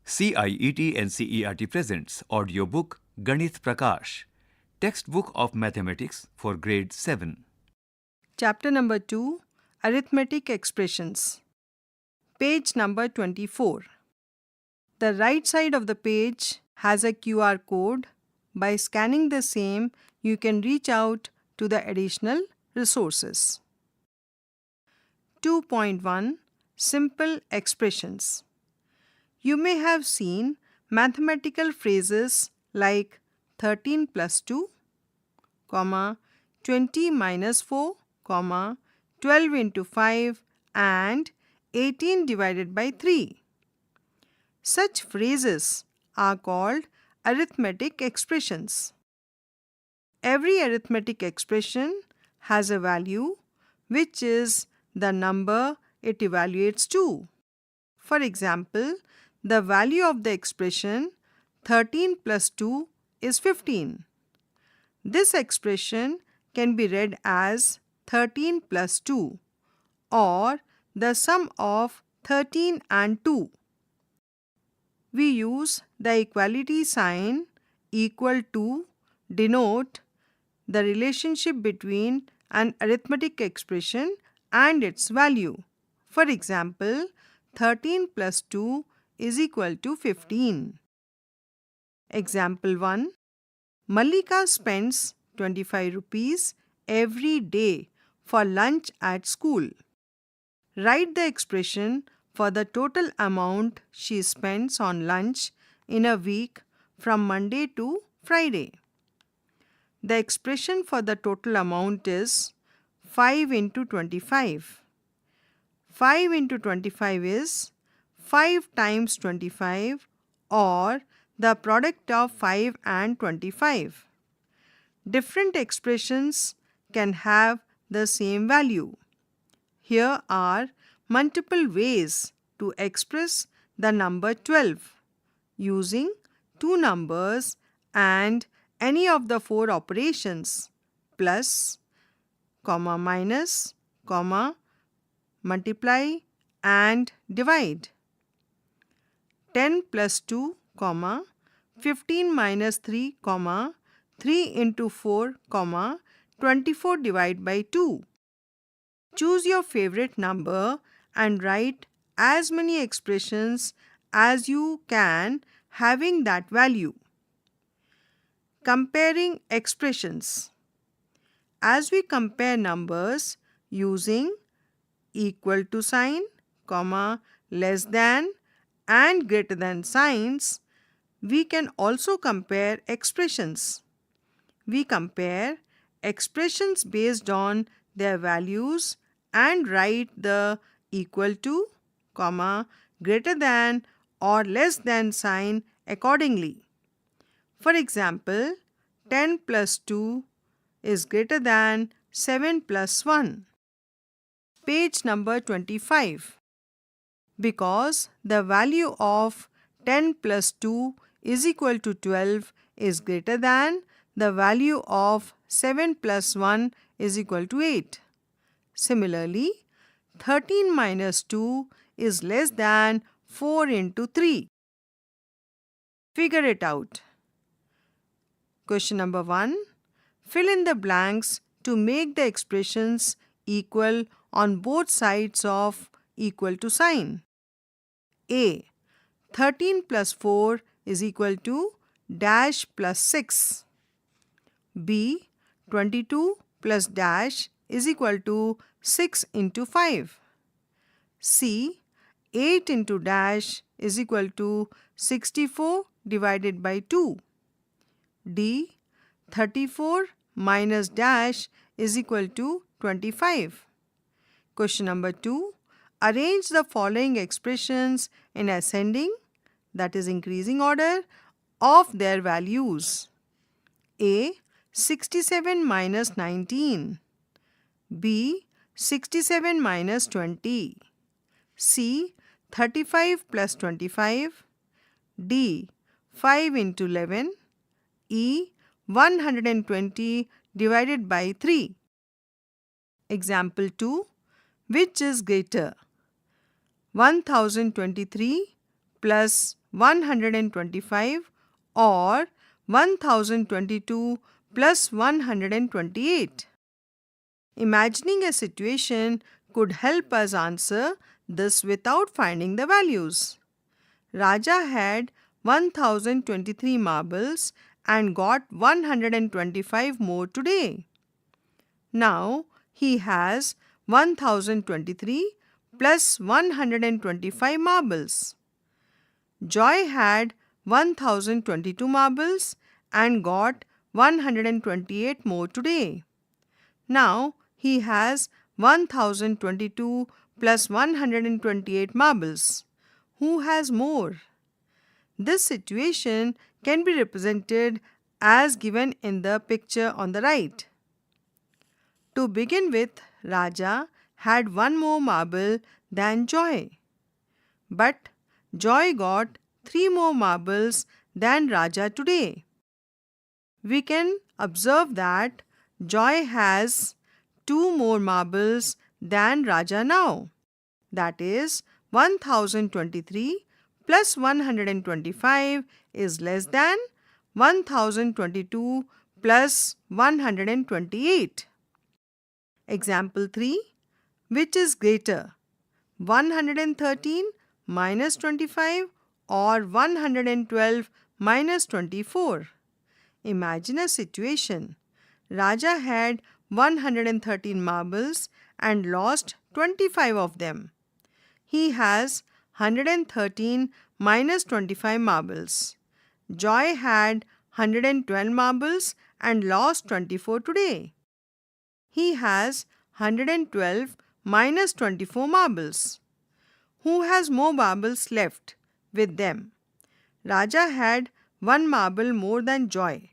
CIET NCERT presents audiobook Ganit Prakash, textbook of mathematics for grade 7. Chapter number 2, Arithmetic Expressions. Page number 24. The right side of the page has a QR code. By scanning the same, you can reach out to the additional resources. 2.1 Simple Expressions. You may have seen mathematical phrases like 13 plus 2, 20 minus 4, 12 into 5 and 18 divided by 3. Such phrases are called arithmetic expressions. Every arithmetic expression has a value which is the number it evaluates to. For example, the value of the expression 13 plus 2 is 15. This expression can be read as 13 plus 2 or the sum of 13 and 2. We use the equality sign equal to denote the relationship between an arithmetic expression and its value. For example, 13 plus 2 is equal to 15. Example 1. Mallika spends 25 rupees every day for lunch at school. Write the expression for the total amount she spends on lunch in a week from Monday to Friday. The expression for the total amount is 5 into 25. 5 into 25 is 5 times 25 or the product of 5 and 25. Different expressions can have the same value. Here are multiple ways to express the number 12 using two numbers and any of the four operations plus, minus, multiply and divide. 10 plus 2, 15 minus 3, 3 into 4, 24 divided by 2. Choose your favorite number and write as many expressions as you can having that value. Comparing expressions. As we compare numbers using equal to sign, less than and greater than signs, we can also compare expressions. We compare expressions based on their values and write the equal to, greater than or less than sign accordingly. For example, 10 plus 2 is greater than 7 plus 1. Page number 25. Because the value of 10 plus 2 is equal to 12 is greater than the value of 7 plus 1 is equal to 8. Similarly, 13 minus 2 is less than 4 into 3. Figure it out. Question number 1. Fill in the blanks to make the expressions equal on both sides of equal to sign. A. 13 plus 4 is equal to dash plus 6. B. 22 plus dash is equal to 6 into 5. C. 8 into dash is equal to 64 divided by 2. D. 34 minus dash is equal to 25. Question number 2. Arrange the following expressions in ascending, that is increasing order, of their values. A. 67 minus 19. B. 67 minus 20. C. 35 plus 25. D. 5 into 11. E. 120 divided by 3. Example 2. Which is greater? 1023 plus 125 or 1022 plus 128? Imagining a situation could help us answer this without finding the values. Raja had 1023 marbles and got 125 more today. Now he has 1023 plus 125 marbles. Joy had 1022 marbles and got 128 more today. Now he has 1022 plus 128 marbles. Who has more? This situation can be represented as given in the picture on the right. To begin with, Raja had one more marble than Joy. But Joy got 3 more marbles than Raja today. We can observe that Joy has 2 more marbles than Raja now. That is, 1023 plus 125 is less than 1022 plus 128. Example 3. Which is greater, 113 minus 25 or 112 minus 24? Imagine a situation. Raja had 113 marbles and lost 25 of them. He has 113 minus 25 marbles. Joy had 112 marbles and lost 24 today. He has 112 minus 24 marbles. Who has more marbles left with them? Raja had 1 marble more than Joy,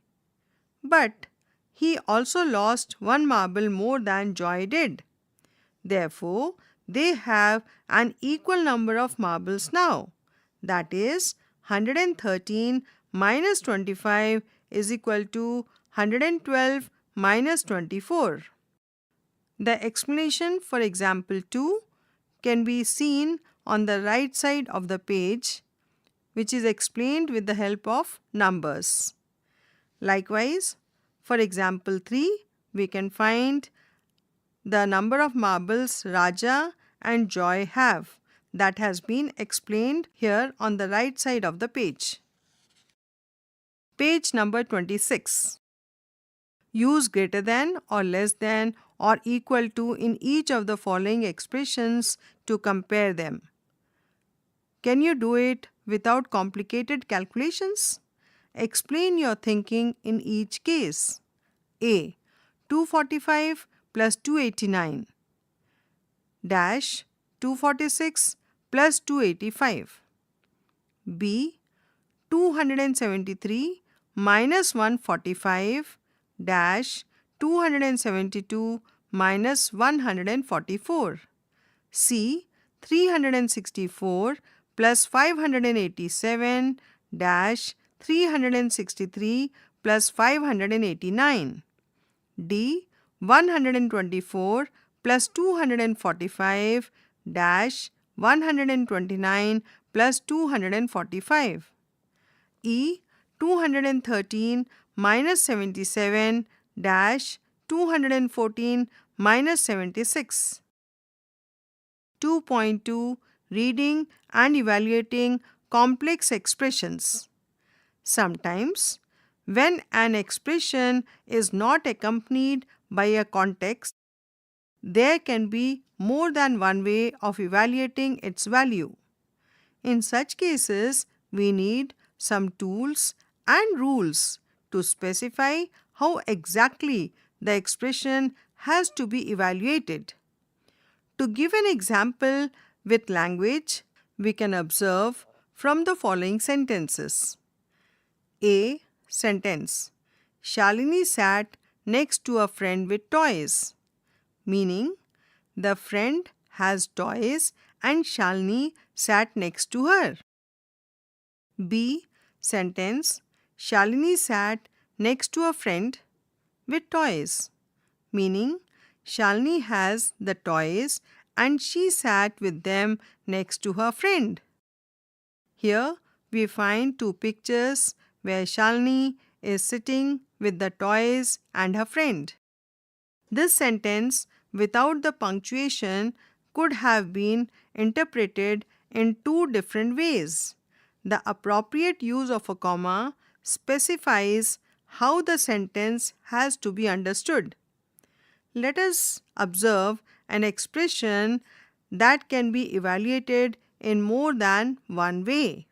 but he also lost 1 marble more than Joy did. Therefore, they have an equal number of marbles now. That is, 113 minus 25 is equal to 112 minus 24. The explanation for example 2 can be seen on the right side of the page, which is explained with the help of numbers. Likewise, for example 3, we can find the number of marbles Raja and Joy have. That has been explained here on the right side of the page. Page number 26. Use greater than or less than or equal to in each of the following expressions to compare them. Can you do it without complicated calculations? Explain your thinking in each case. A. 245 plus 289 dash 246 plus 285. B. 273 minus 145 dash 272 minus 144. C. 364 plus 587 dash 363 plus 589. D. 124 plus 245 dash 129 plus 245. E. 213 minus 77 dash 214 minus 76. 2.2 Reading and evaluating complex expressions. Sometimes, when an expression is not accompanied by a context, there can be more than one way of evaluating its value. In such cases, we need some tools and rules to specify how exactly the expression has to be evaluated. To give an example with language, we can observe from the following sentences. A. Sentence. Shalini sat next to a friend with toys. Meaning, the friend has toys and Shalini sat next to her. B. Sentence. Shalini sat next to a friend with toys. Meaning, Shalini has the toys and she sat with them next to her friend. Here, we find two pictures where Shalini is sitting with the toys and her friend. This sentence, without the punctuation, could have been interpreted in two different ways. The appropriate use of a comma specifies how the sentence has to be understood. Let us observe an expression that can be evaluated in more than one way.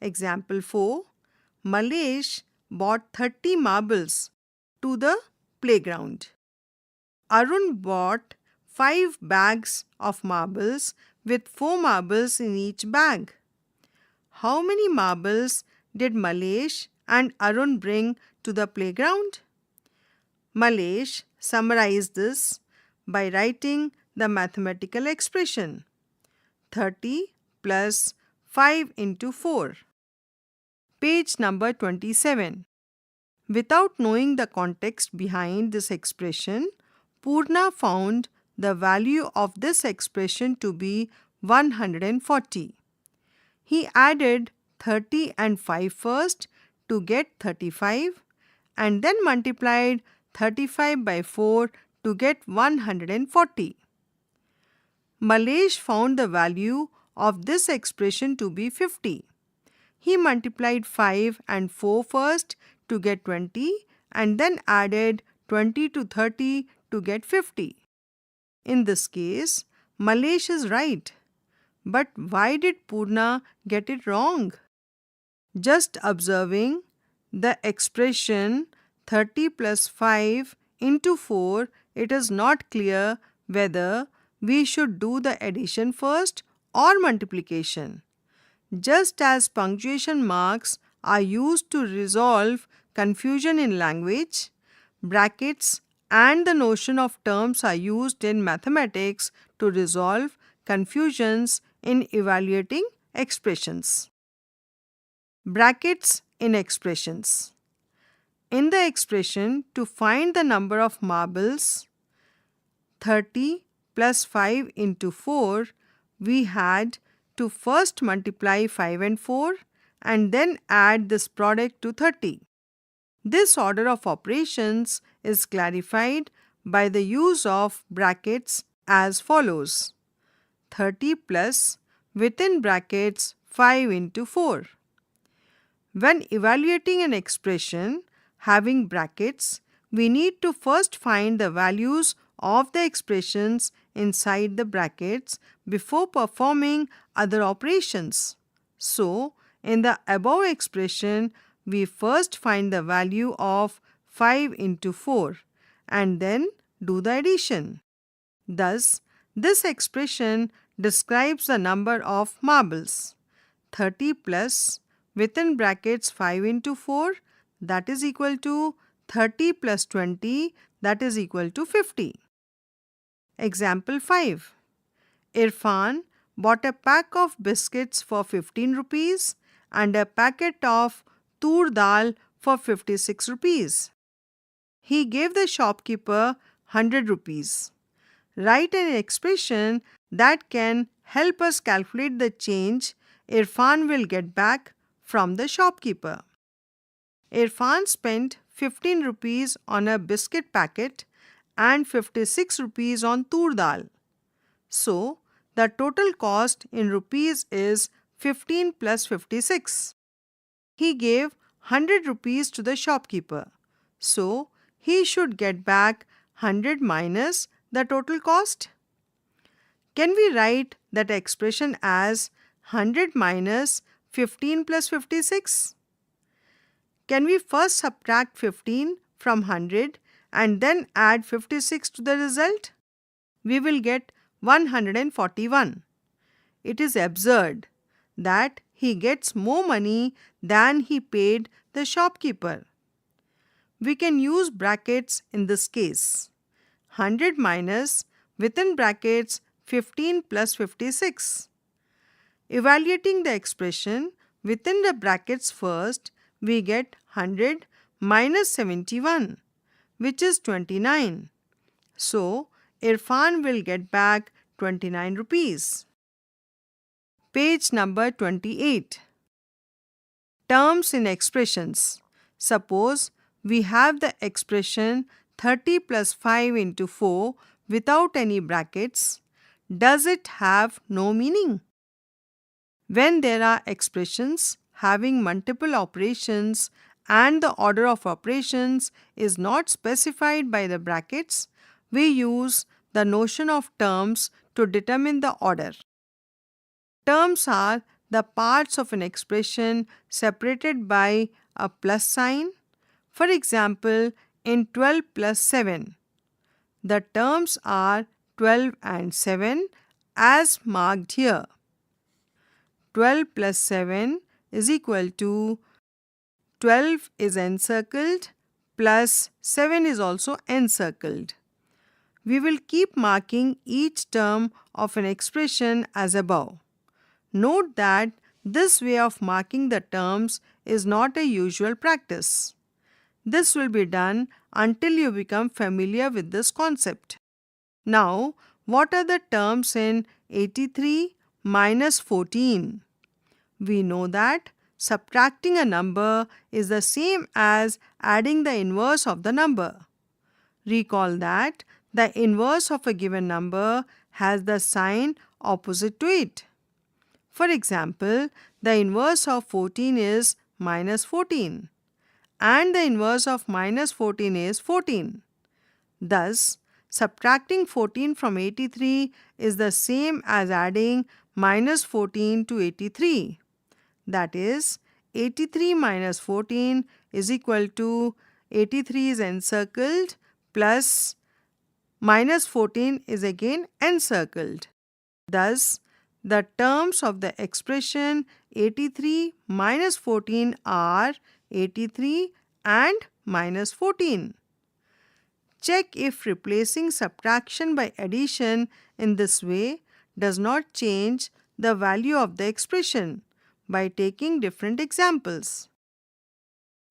Example 4. Malesh bought 30 marbles to the playground. Arun bought 5 bags of marbles with 4 marbles in each bag. How many marbles did Malesh and Arun bring to the playground? Malesh summarized this by writing the mathematical expression 30 plus 5 into 4. Page number 27. Without knowing the context behind this expression, Purna found the value of this expression to be 140. He added 30 and 5 first to get 35 and then multiplied 35 by 4 to get 140. Malesh found the value of this expression to be 50. He multiplied 5 and 4 first to get 20 and then added 20 to 30 to get 50. In this case, Malesh is right. But why did Purna get it wrong? Just observing the expression 30 plus 5 into 4, it is not clear whether we should do the addition first or multiplication. Just as punctuation marks are used to resolve confusion in language, brackets and the notion of terms are used in mathematics to resolve confusions in evaluating expressions. Brackets in expressions. In the expression, to find the number of marbles, 30 plus 5 into 4, we had to first multiply 5 and 4 and then add this product to 30. This order of operations is clarified by the use of brackets as follows: 30 plus within brackets 5 into 4. When evaluating an expression having brackets, we need to first find the values of the expressions inside the brackets before performing other operations. So, in the above expression, we first find the value of 5 into 4 and then do the addition. Thus, this expression describes the number of marbles. 30 plus within brackets 5 into 4, that is equal to 30 plus 20, that is equal to 50. Example 5. Irfan bought a pack of biscuits for 15 rupees and a packet of tur dal for 56 rupees. He gave the shopkeeper 100 rupees. Write an expression that can help us calculate the change Irfan will get back from the shopkeeper. Irfan spent 15 rupees on a biscuit packet and 56 rupees on tur dal. So, the total cost in rupees is 15 plus 56. He gave 100 rupees to the shopkeeper. So, he should get back 100 minus the total cost. Can we write that expression as 100 minus 15 plus 56? Can we first subtract 15 from 100 and then add 56 to the result? We will get 141. It is absurd that he gets more money than he paid the shopkeeper. We can use brackets in this case. 100 minus within brackets 15 plus 56. Evaluating the expression within the brackets first, we get 100 minus 71, which is 29. So, Irfan will get back 29 rupees. Page number 28. terms in expressions. Suppose we have the expression 30 plus 5 into 4 without any brackets. Does it have no meaning? When there are expressions having multiple operations and the order of operations is not specified by the brackets, we use the notion of terms to determine the order. Terms are the parts of an expression separated by a plus sign. For example, in 12 plus 7, the terms are 12 and 7 as marked here. 12 plus 7 is equal to 12 is encircled plus 7 is also encircled. We will keep marking each term of an expression as above. Note that this way of marking the terms is not a usual practice. This will be done until you become familiar with this concept. Now, what are the terms in 83 minus 14? We know that subtracting a number is the same as adding the inverse of the number. Recall that the inverse of a given number has the sign opposite to it. For example, the inverse of 14 is minus 14, and the inverse of minus 14 is 14. Thus, subtracting 14 from 83 is the same as adding minus 14 to 83. That is, 83 minus 14 is equal to 83 is encircled plus minus 14 is again encircled. Thus, the terms of the expression 83 minus 14 are 83 and minus 14. Check if replacing subtraction by addition in this way does not change the value of the expression by taking different examples.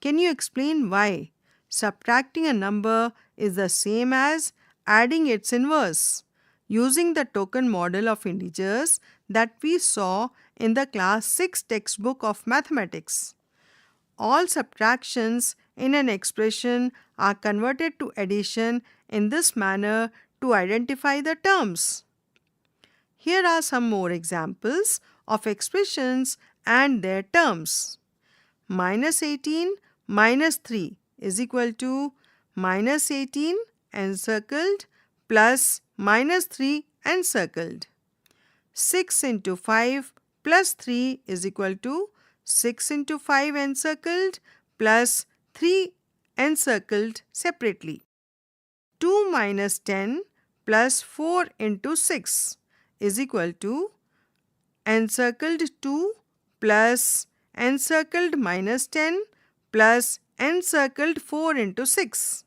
Can you explain why subtracting a number is the same as adding its inverse, using the token model of integers that we saw in the class 6 textbook of mathematics? All subtractions in an expression are converted to addition in this manner to identify the terms. Here are some more examples of expressions and their terms. Minus 18 minus 3 is equal to minus 18 encircled plus minus 3 encircled. 6 into 5 plus 3 is equal to 6 into 5 encircled plus 3 encircled separately. 2 minus 10 plus 4 into 6 is equal to encircled 2 plus encircled minus 10 plus encircled 4 into 6.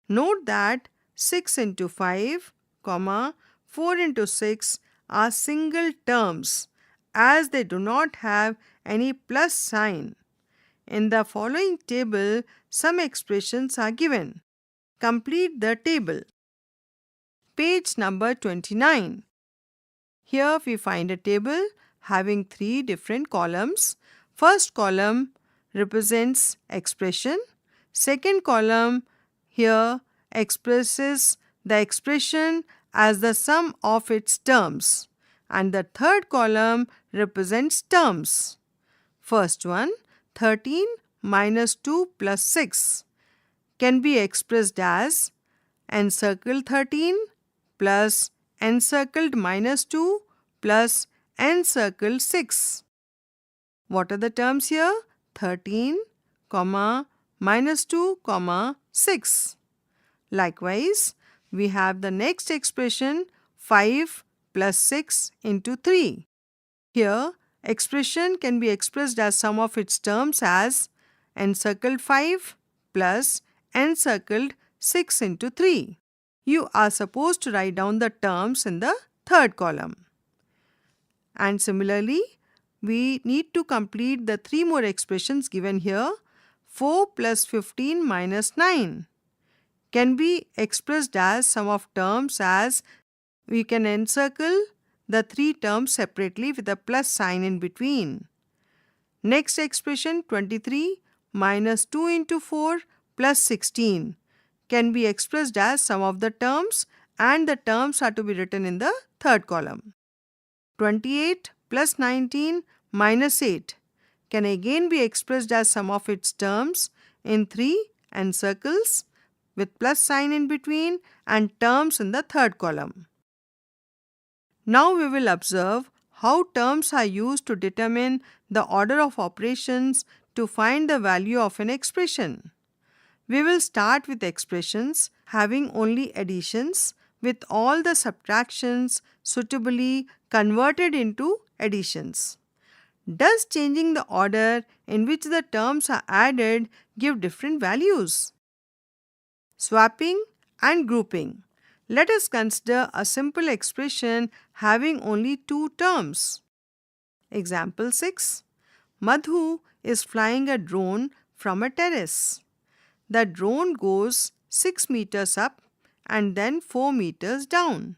Note that 6 into 5, 4 into 6 are single terms as they do not have any plus sign. In the following table, some expressions are given. Complete the table. Page number 29. Here we find a table having 3 different columns. First column represents expression. Second column here expresses the expression as the sum of its terms. And the third column represents terms. First one, 13 minus 2 plus 6 can be expressed as encircled 13 plus encircled minus 2 plus encircled 6. What are the terms here? 13, minus 2, 6. Likewise, we have the next expression 5 plus 6 into 3. Here, expression can be expressed as sum of its terms as encircled 5 plus encircled 6 into 3. You are supposed to write down the terms in the third column. And similarly, we need to complete the 3 more expressions given here. 4 plus 15 minus 9 can be expressed as sum of terms as we can encircle the 3 terms separately with a plus sign in between. Next expression 23 minus 2 into 4 plus 16 can be expressed as sum of the terms, and the terms are to be written in the third column. 28 plus 19 minus 8 can again be expressed as sum of its terms in 3 and circles with plus sign in between and terms in the third column. Now we will observe how terms are used to determine the order of operations to find the value of an expression. We will start with expressions having only additions, with all the subtractions suitably converted into additions. Does changing the order in which the terms are added give different values? Swapping and grouping. Let us consider a simple expression having only two terms. Example 6. Madhu is flying a drone from a terrace. The drone goes 6 meters up and then 4 meters down.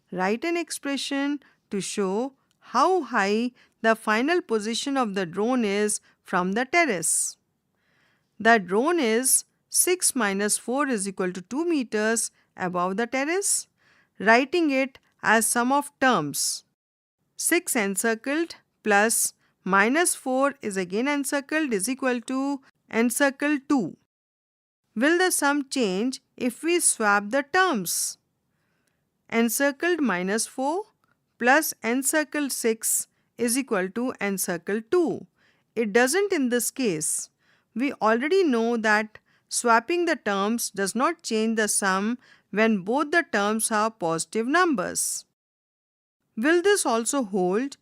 Write an expression to show how high the final position of the drone is from the terrace. The drone is 6 minus 4 is equal to 2 meters above the terrace, writing it as sum of terms. 6 encircled plus minus 4 is again encircled is equal to encircled 2. Will the sum change if we swap the terms? Encircled minus 4 plus encircled 6 is equal to encircled 2. It doesn't in this case. We already know that swapping the terms does not change the sum when both the terms are positive numbers. Will this also hold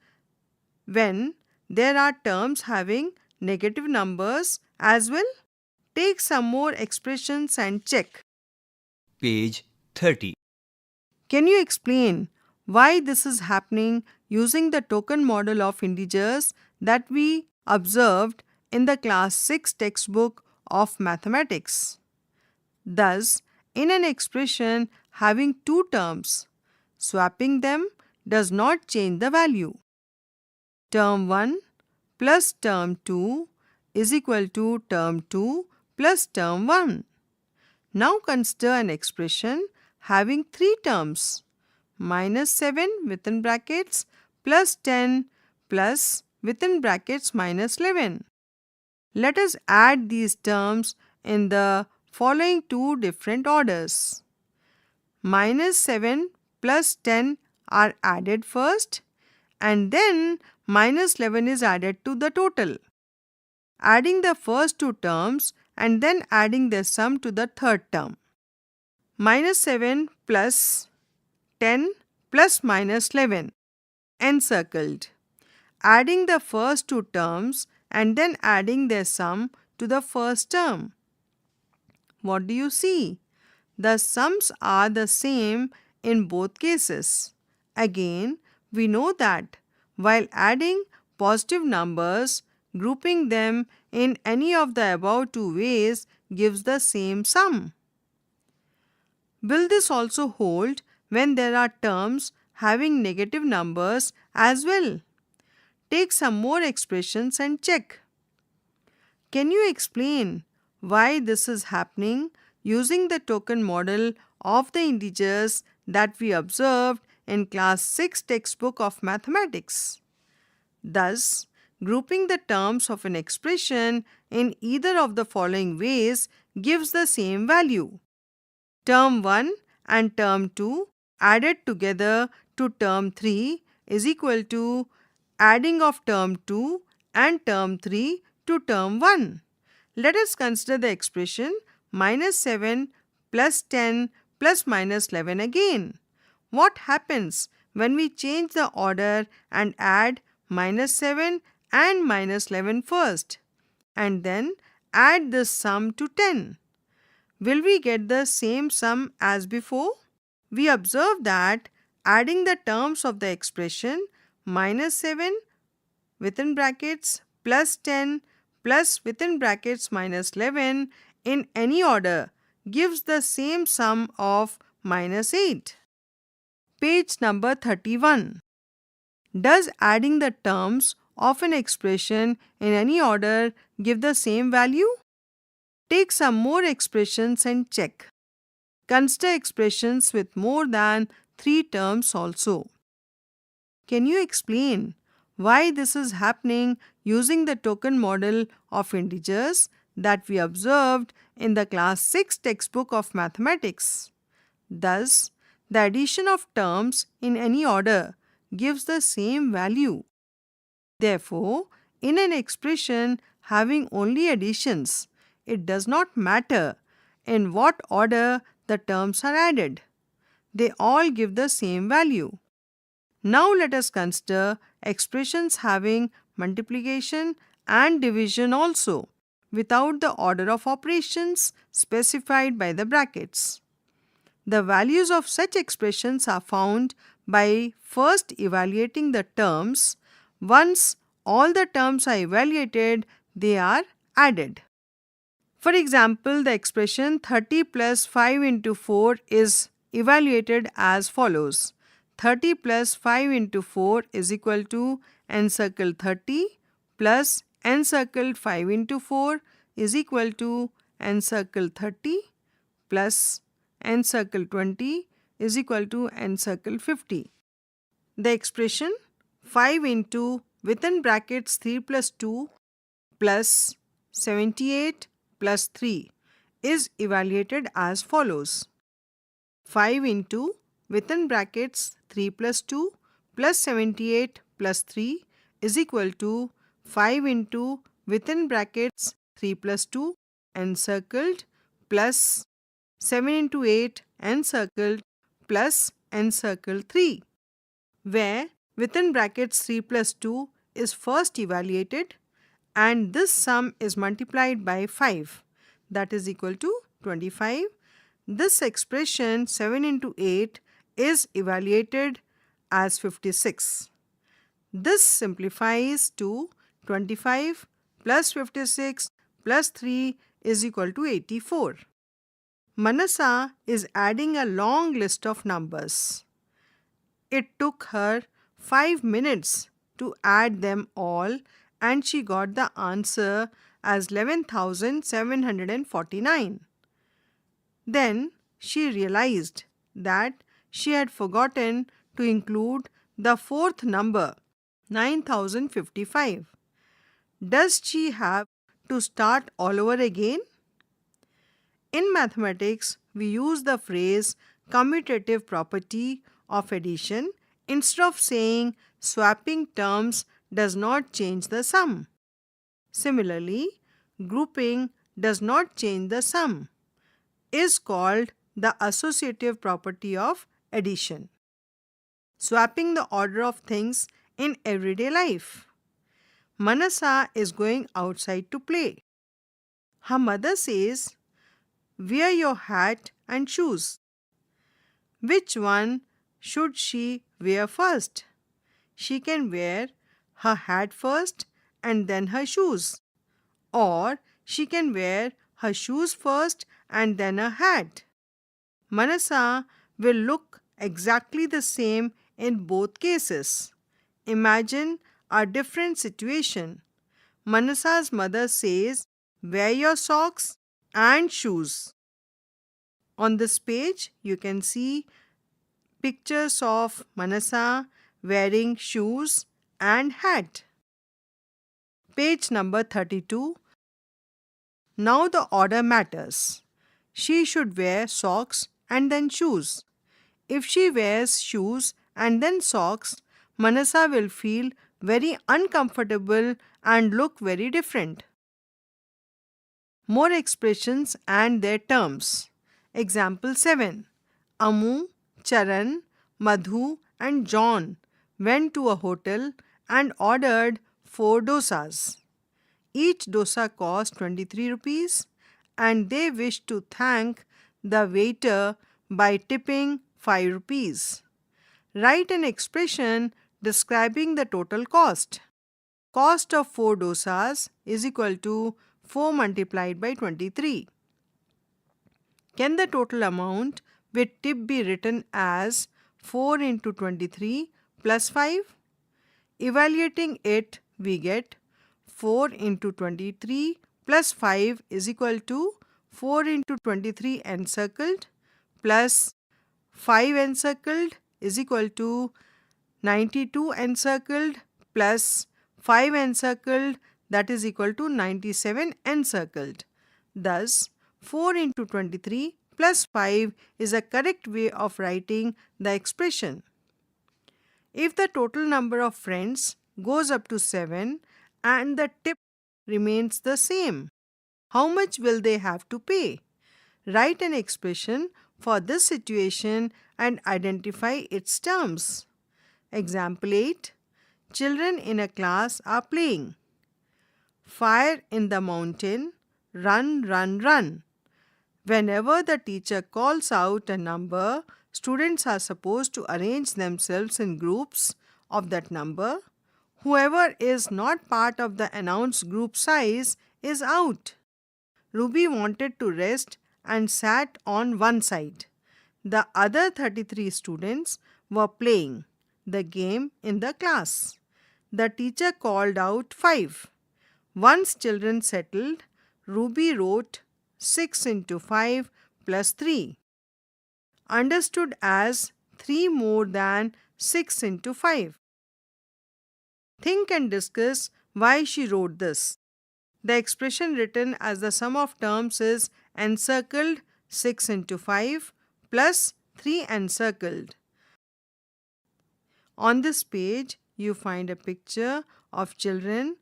when there are terms having negative numbers as well? Take some more expressions and check. Page 30. Can you explain why this is happening using the token model of integers that we observed in the class 6 textbook of mathematics? Thus, in an expression having two terms, swapping them does not change the value. Term 1 plus term 2 is equal to term 2 plus term 1. Now consider an expression having three terms, minus 7 within brackets plus 10 plus within brackets minus 11. Let us add these terms in the following two different orders. Minus 7 plus 10 are added first, and then minus 11 is added to the total. Adding the first two terms and then adding their sum to the third term. Minus 7 plus 10 plus minus 11, encircled. Adding the first two terms and then adding their sum to the first term. What do you see? The sums are the same in both cases. Again, we know that while adding positive numbers, grouping them in any of the above two ways gives the same sum. Will this also hold when there are terms having negative numbers as well? Take some more expressions and check. Can you explain why this is happening using the token model of the integers that we observed in class 6 textbook of mathematics? Thus, grouping the terms of an expression in either of the following ways gives the same value. Term 1 and term 2 added together to term 3 is equal to adding of term 2 and term 3 to term 1. Let us consider the expression minus 7 plus 10 plus minus 11 again. What happens when we change the order and add minus 7 and minus 11 first, and then add this sum to 10? Will we get the same sum as before? We observe that adding the terms of the expression minus 7 within brackets plus 10 plus within brackets minus 11 in any order gives the same sum of minus 8. Page number 31. Does adding the terms of an expression in any order give the same value? Take some more expressions and check. Consider expressions with more than 3 terms also. Can you explain why this is happening using the token model of integers that we observed in the class 6 textbook of mathematics? Thus, the addition of terms in any order gives the same value. Therefore, in an expression having only additions, it does not matter in what order the terms are added. They all give the same value. Now let us consider expressions having multiplication and division also, without the order of operations specified by the brackets. The values of such expressions are found by first evaluating the terms. Once all the terms are evaluated, they are added. For example, the expression 30 plus 5 into 4 is evaluated as follows. 30 plus 5 into 4 is equal to encircle 30 plus encircle 5 into 4 is equal to encircle 30 plus encircle 20 is equal to encircle 50. The expression 5 into within brackets 3 plus 2 plus 78 plus 3 is evaluated as follows. 5 into within brackets 3 plus 2 plus 78 plus 3 is equal to 5 into within brackets 3 plus 2 encircled plus 7 into 8 encircled plus encircle 3, where within brackets 3 plus 2 is first evaluated and this sum is multiplied by 5, that is equal to 25. This expression 7 into 8 is evaluated as 56. This simplifies to 25 plus 56 plus 3 is equal to 84. Manasa is adding a long list of numbers. It took her 5 minutes to add them all and she got the answer as 11,749. Then she realized that she had forgotten to include the fourth number, 9,055. Does she have to start all over again? In mathematics, we use the phrase commutative property of addition instead of saying swapping terms does not change the sum. Similarly, grouping does not change the sum is called the associative property of addition. Swapping the order of things in everyday life. Manasa is going outside to play. Her mother says, "Wear your hat and shoes." Which one should she wear first? She can wear her hat first and then her shoes. Or she can wear her shoes first and then her hat. Manasa will look exactly the same in both cases. Imagine a different situation. Manasa's mother says, "Wear your socks and shoes." On this page, you can see pictures of Manasa wearing shoes and hat. Page number 32. Now the order matters. She should wear socks and then shoes. If she wears shoes and then socks, Manasa will feel very uncomfortable and look very different. More expressions and their terms. Example 7. Amu, Charan, Madhu and John went to a hotel and ordered 4 dosas. Each dosa cost 23 rupees and they wished to thank the waiter by tipping 5 rupees. Write an expression describing the total cost. Cost of 4 dosas is equal to 4 multiplied by 23. Can the total amount with tip be written as 4 into 23 plus 5? Evaluating it we get 4 into 23 plus 5 is equal to 4 into 23 encircled plus 5 encircled is equal to 92 encircled plus 5 encircled, that is equal to 97 encircled. Thus, 4 into 23 plus 5 is a correct way of writing the expression. If the total number of friends goes up to 7 and the tip remains the same, how much will they have to pay? Write an expression for this situation and identify its terms. Example 8. Children in a class are playing. Fire in the mountain, run, run, run. Whenever the teacher calls out a number, students are supposed to arrange themselves in groups of that number. Whoever is not part of the announced group size is out. Ruby wanted to rest and sat on one side. The other 33 students were playing the game in the class. The teacher called out 5. Once children settled, Ruby wrote 6 into 5 plus 3, understood as 3 more than 6 into 5. Think and discuss why she wrote this. The expression written as the sum of terms is encircled 6 into 5 plus 3 encircled. On this page, you find a picture of children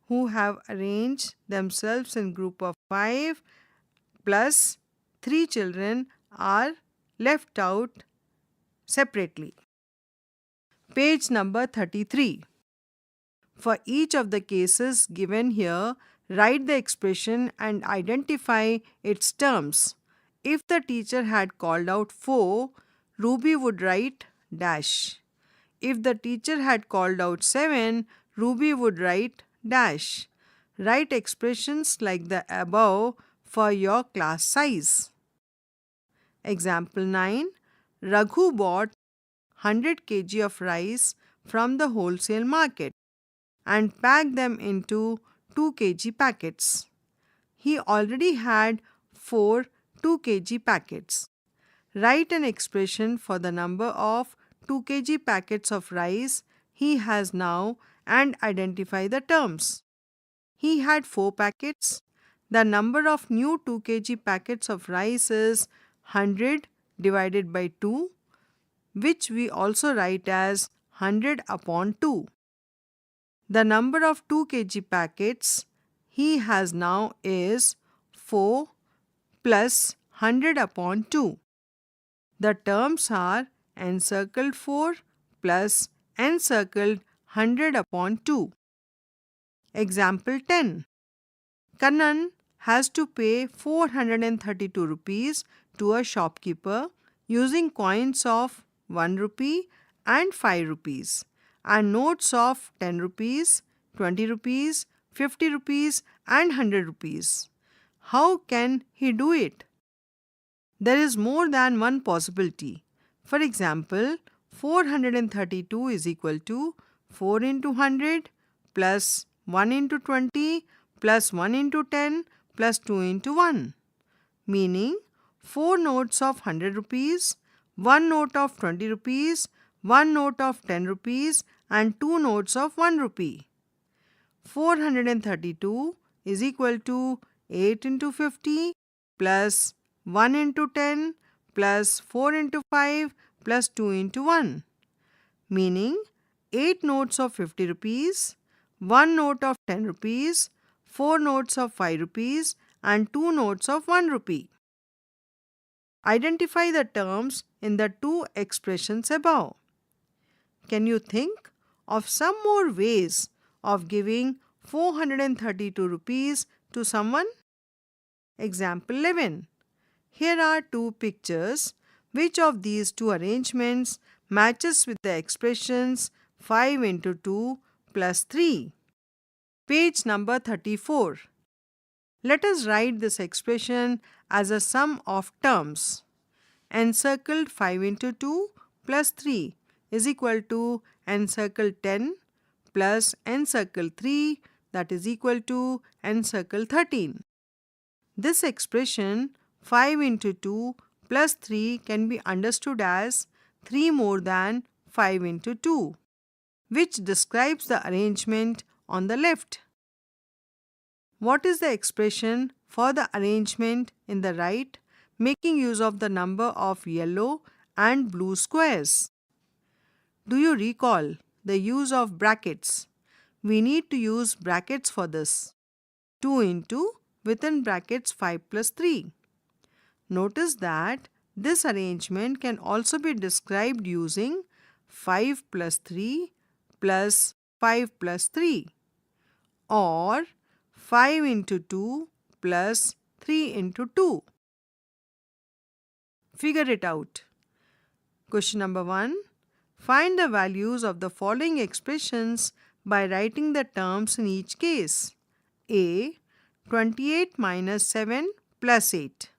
who have arranged themselves in group of 5 plus 3 children are left out separately. Page number 33. For each of the cases given here, write the expression and identify its terms. If the teacher had called out 4, Ruby would write dash. If the teacher had called out 7, Ruby would write dash. Write expressions like the above for your class size. Example 9. Raghu bought 100 kg of rice from the wholesale market and packed them into 2 kg packets. He already had 4 2 kg packets. Write an expression for the number of 2 kg packets of rice he has now and identify the terms. He had 4 packets. The number of new 2 kg packets of rice is 100 divided by 2, which we also write as 100 upon 2. The number of 2 kg packets he has now is 4 plus 100 upon 2. The terms are encircled 4 plus encircled 100 upon 2. Example 10. Kannan has to pay 432 rupees to a shopkeeper using coins of 1 rupee and 5 rupees and notes of 10 rupees, 20 rupees, 50 rupees and 100 rupees. How can he do it? There is more than one possibility. For example, 432 is equal to 4 into 100 plus 1 into 20 plus 1 into 10 plus 2 into 1, meaning 4 notes of 100 rupees, 1 note of 20 rupees, 1 note of 10 rupees and 2 notes of 1 rupee. 432 is equal to 8 into 50 plus 1 into 10 plus 4 into 5 plus 2 into 1, meaning 8 notes of 50 rupees, 1 note of 10 rupees, 4 notes of 5 rupees and 2 notes of 1 rupee. Identify the terms in the two expressions above. Can you think of some more ways of giving 432 rupees to someone? Example 11. Here are two pictures. Which of these two arrangements matches with the expressions 5 into 2 plus 3? Page number 34. Let us write this expression as a sum of terms. Encircled 5 into 2 plus 3 is equal to encircled 10 plus n circle 3 that is equal to n circle 13. This expression 5 into 2 plus 3 can be understood as 3 more than 5 into 2, which describes the arrangement on the left. What is the expression for the arrangement in the right, making use of the number of yellow and blue squares? Do you recall the use of brackets? We need to use brackets for this. 2 into within brackets 5 plus 3. Notice that this arrangement can also be described using 5 plus 3 plus 5 plus 3 or 5 into 2 plus 3 into 2. Figure it out. Question number 1. Find the values of the following expressions by writing the terms in each case. A. 28 minus 7 plus 8.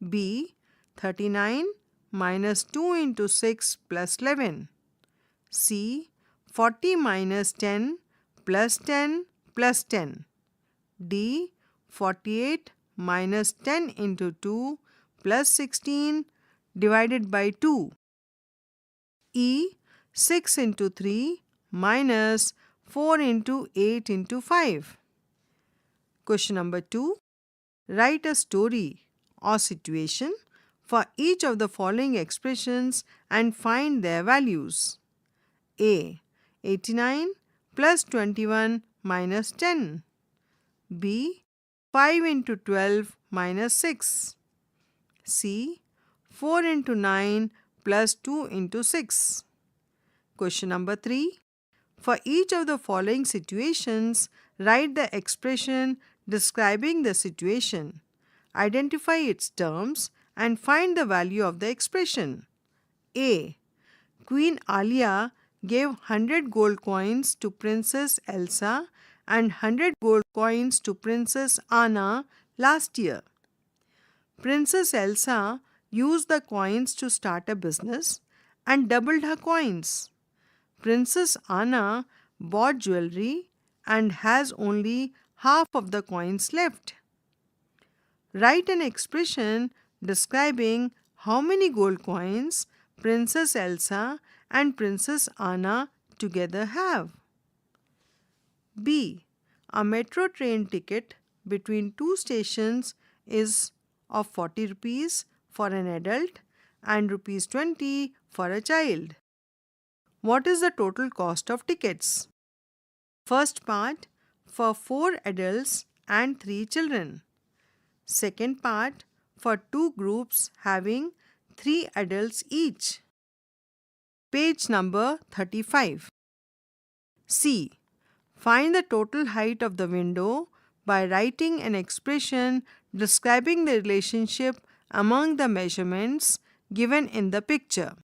B. 39 minus 2 into 6 plus 11. C. 40 minus 10 plus 10 plus 10. D. 48 minus 10 into 2 plus 16 divided by 2. E. 6 into 3 minus 4 into 8 into 5. Question number 2. Write a story or situation for each of the following expressions and find their values. A. 89 plus 21 minus 10. B. 5 into 12 minus 6. C. 4 into 9 plus 2 into 6. Question number 3. For each of the following situations, write the expression describing the situation. Identify its terms and find the value of the expression. A. Queen Alia gave 100 gold coins to Princess Elsa and 100 gold coins to Princess Anna last year. Princess Elsa used the coins to start a business and doubled her coins. Princess Anna bought jewelry and has only half of the coins left. Write an expression describing how many gold coins Princess Elsa and Princess Anna together have. B. A metro train ticket between two stations is of 40 rupees for an adult and rupees 20 for a child. What is the total cost of tickets? First part, for 4 adults and 3 children. Second part, for 2 groups having 3 adults each. Page number 35. C. Find the total height of the window by writing an expression describing the relationship among the measurements given in the picture.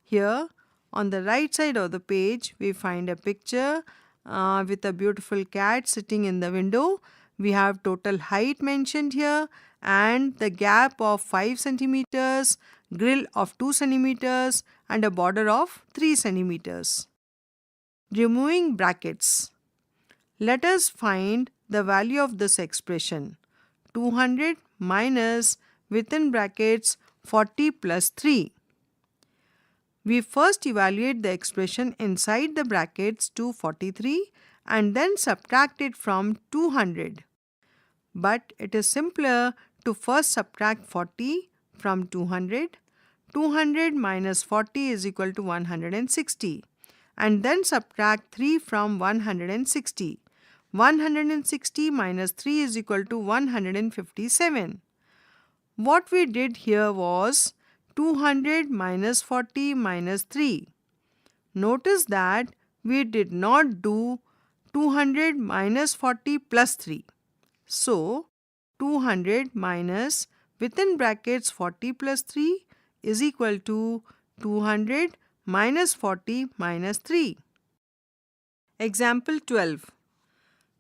Here, on the right side of the page, we find a picture with a beautiful cat sitting in the window. We have total height mentioned here and the gap of 5 centimeters, grill of 2 centimeters and a border of 3 centimeters. Removing brackets. Let us find the value of this expression. 200 minus within brackets 40 plus 3. We first evaluate the expression inside the brackets to 43 and then subtract it from 200. But it is simpler to first subtract 40 from 200. 200 minus 40 is equal to 160. And then subtract 3 from 160. 160 minus 3 is equal to 157. What we did here was 200 minus 40 minus 3. Notice that we did not do 200 minus 40 plus 3. So, 200 minus within brackets 40 plus 3 is equal to 200 minus 40 minus 3. Example 12.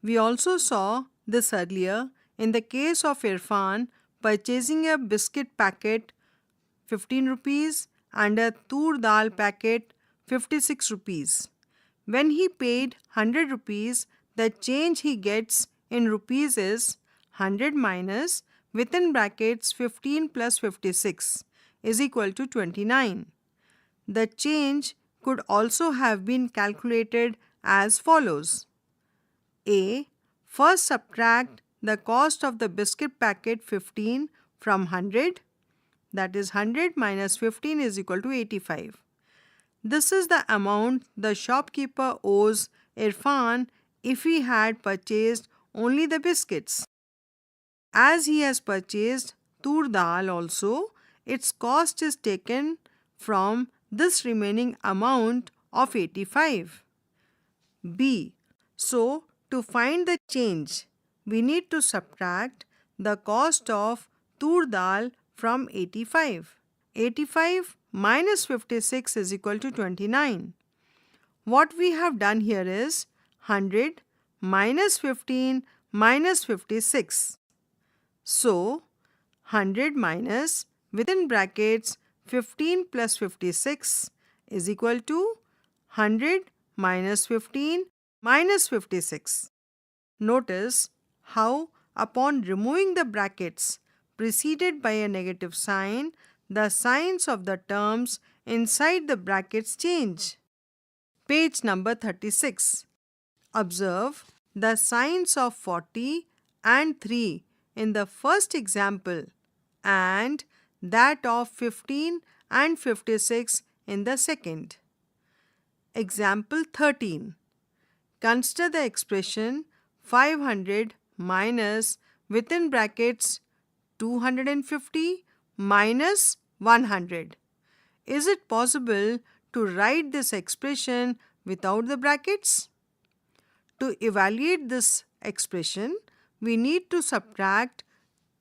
We also saw this earlier in the case of Irfan purchasing a biscuit packet 15 rupees and a tur dal packet 56 rupees. When he paid 100 rupees, the change he gets in rupees is 100 minus within brackets 15 plus 56 is equal to 29. The change could also have been calculated as follows. A. First subtract the cost of the biscuit packet 15 from 100, that is 100 minus 15 is equal to 85. This is the amount the shopkeeper owes Irfan if he had purchased only the biscuits. As he has purchased tur dal also, its cost is taken from this remaining amount of 85. B. So, to find the change, we need to subtract the cost of tur dal from 85. 85 minus 56 is equal to 29. What we have done here is 100 minus 15 minus 56. So, 100 minus within brackets 15 plus 56 is equal to 100 minus 15 minus 56. Notice how upon removing the brackets preceded by a negative sign, the signs of the terms inside the brackets change. Page number 36. Observe the signs of 40 and 3 in the first example and that of 15 and 56 in the second. Example 13. Consider the expression 500 minus within brackets 250 minus 100. Is it possible to write this expression without the brackets? To evaluate this expression, we need to subtract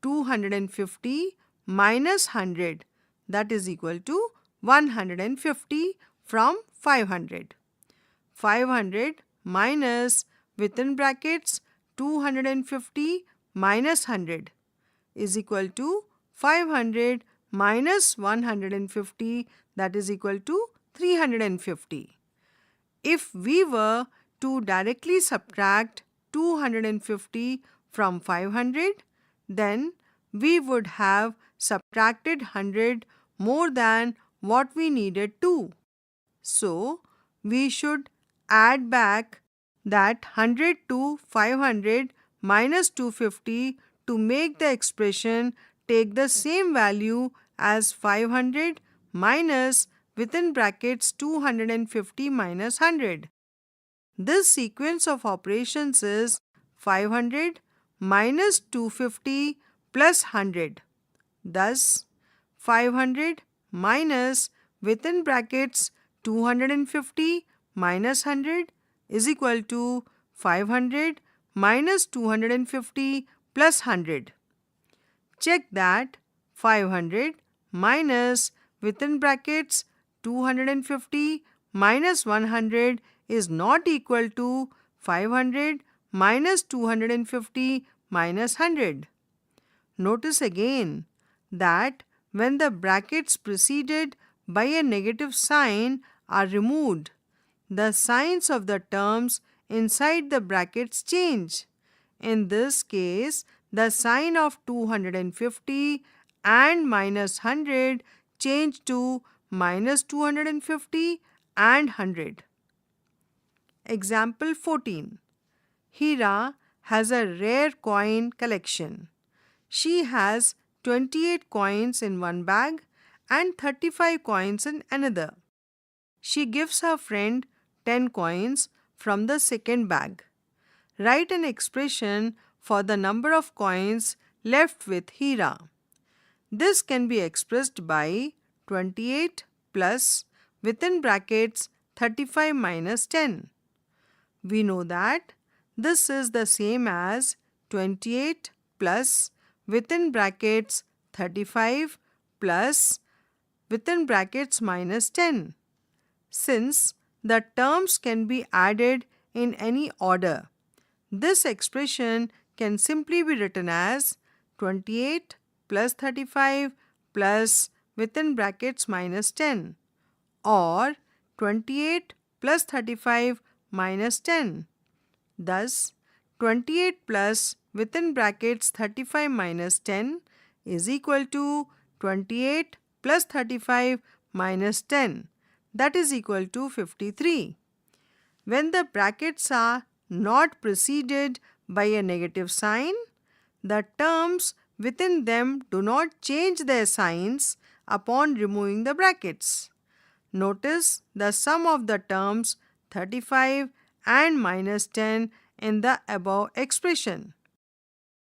250 minus 100, that is equal to 150 from 500. 500 minus within brackets 250 minus 100 is equal to 500 minus 150, that is equal to 350. If we were to directly subtract 250 from 500, then we would have subtracted 100 more than what we needed to. So, we should add back that 100 to 500 minus 250 to make the expression take the same value as 500 minus within brackets 250 minus 100. This sequence of operations is 500 minus 250 plus 100. Thus, 500 minus within brackets 250 minus 100 is equal to 500 minus 250 plus 100. Check that 500 minus within brackets 250 minus 100 is not equal to 500 minus 250 minus 100. Notice again that when the brackets preceded by a negative sign are removed, the signs of the terms inside the brackets change. In this case, the sign of 250 and minus 100 change to minus 250 and 100. Example 14. Hira has a rare coin collection. She has 28 coins in one bag and 35 coins in another. She gives her friend 10 coins from the second bag. Write an expression for the number of coins left with Hira. This can be expressed by 28 plus within brackets 35 minus 10. We know that this is the same as 28 plus within brackets 35 plus within brackets minus 10. Since the terms can be added in any order, this expression can simply be written as 28 plus 35 plus within brackets minus 10 or 28 plus 35 minus 10. Thus, 28 plus within brackets 35 minus 10 is equal to 28 plus 35 minus 10, that is equal to 53. When the brackets are not preceded by a negative sign, the terms within them do not change their signs upon removing the brackets. Notice the sum of the terms 35 and minus 10 in the above expression.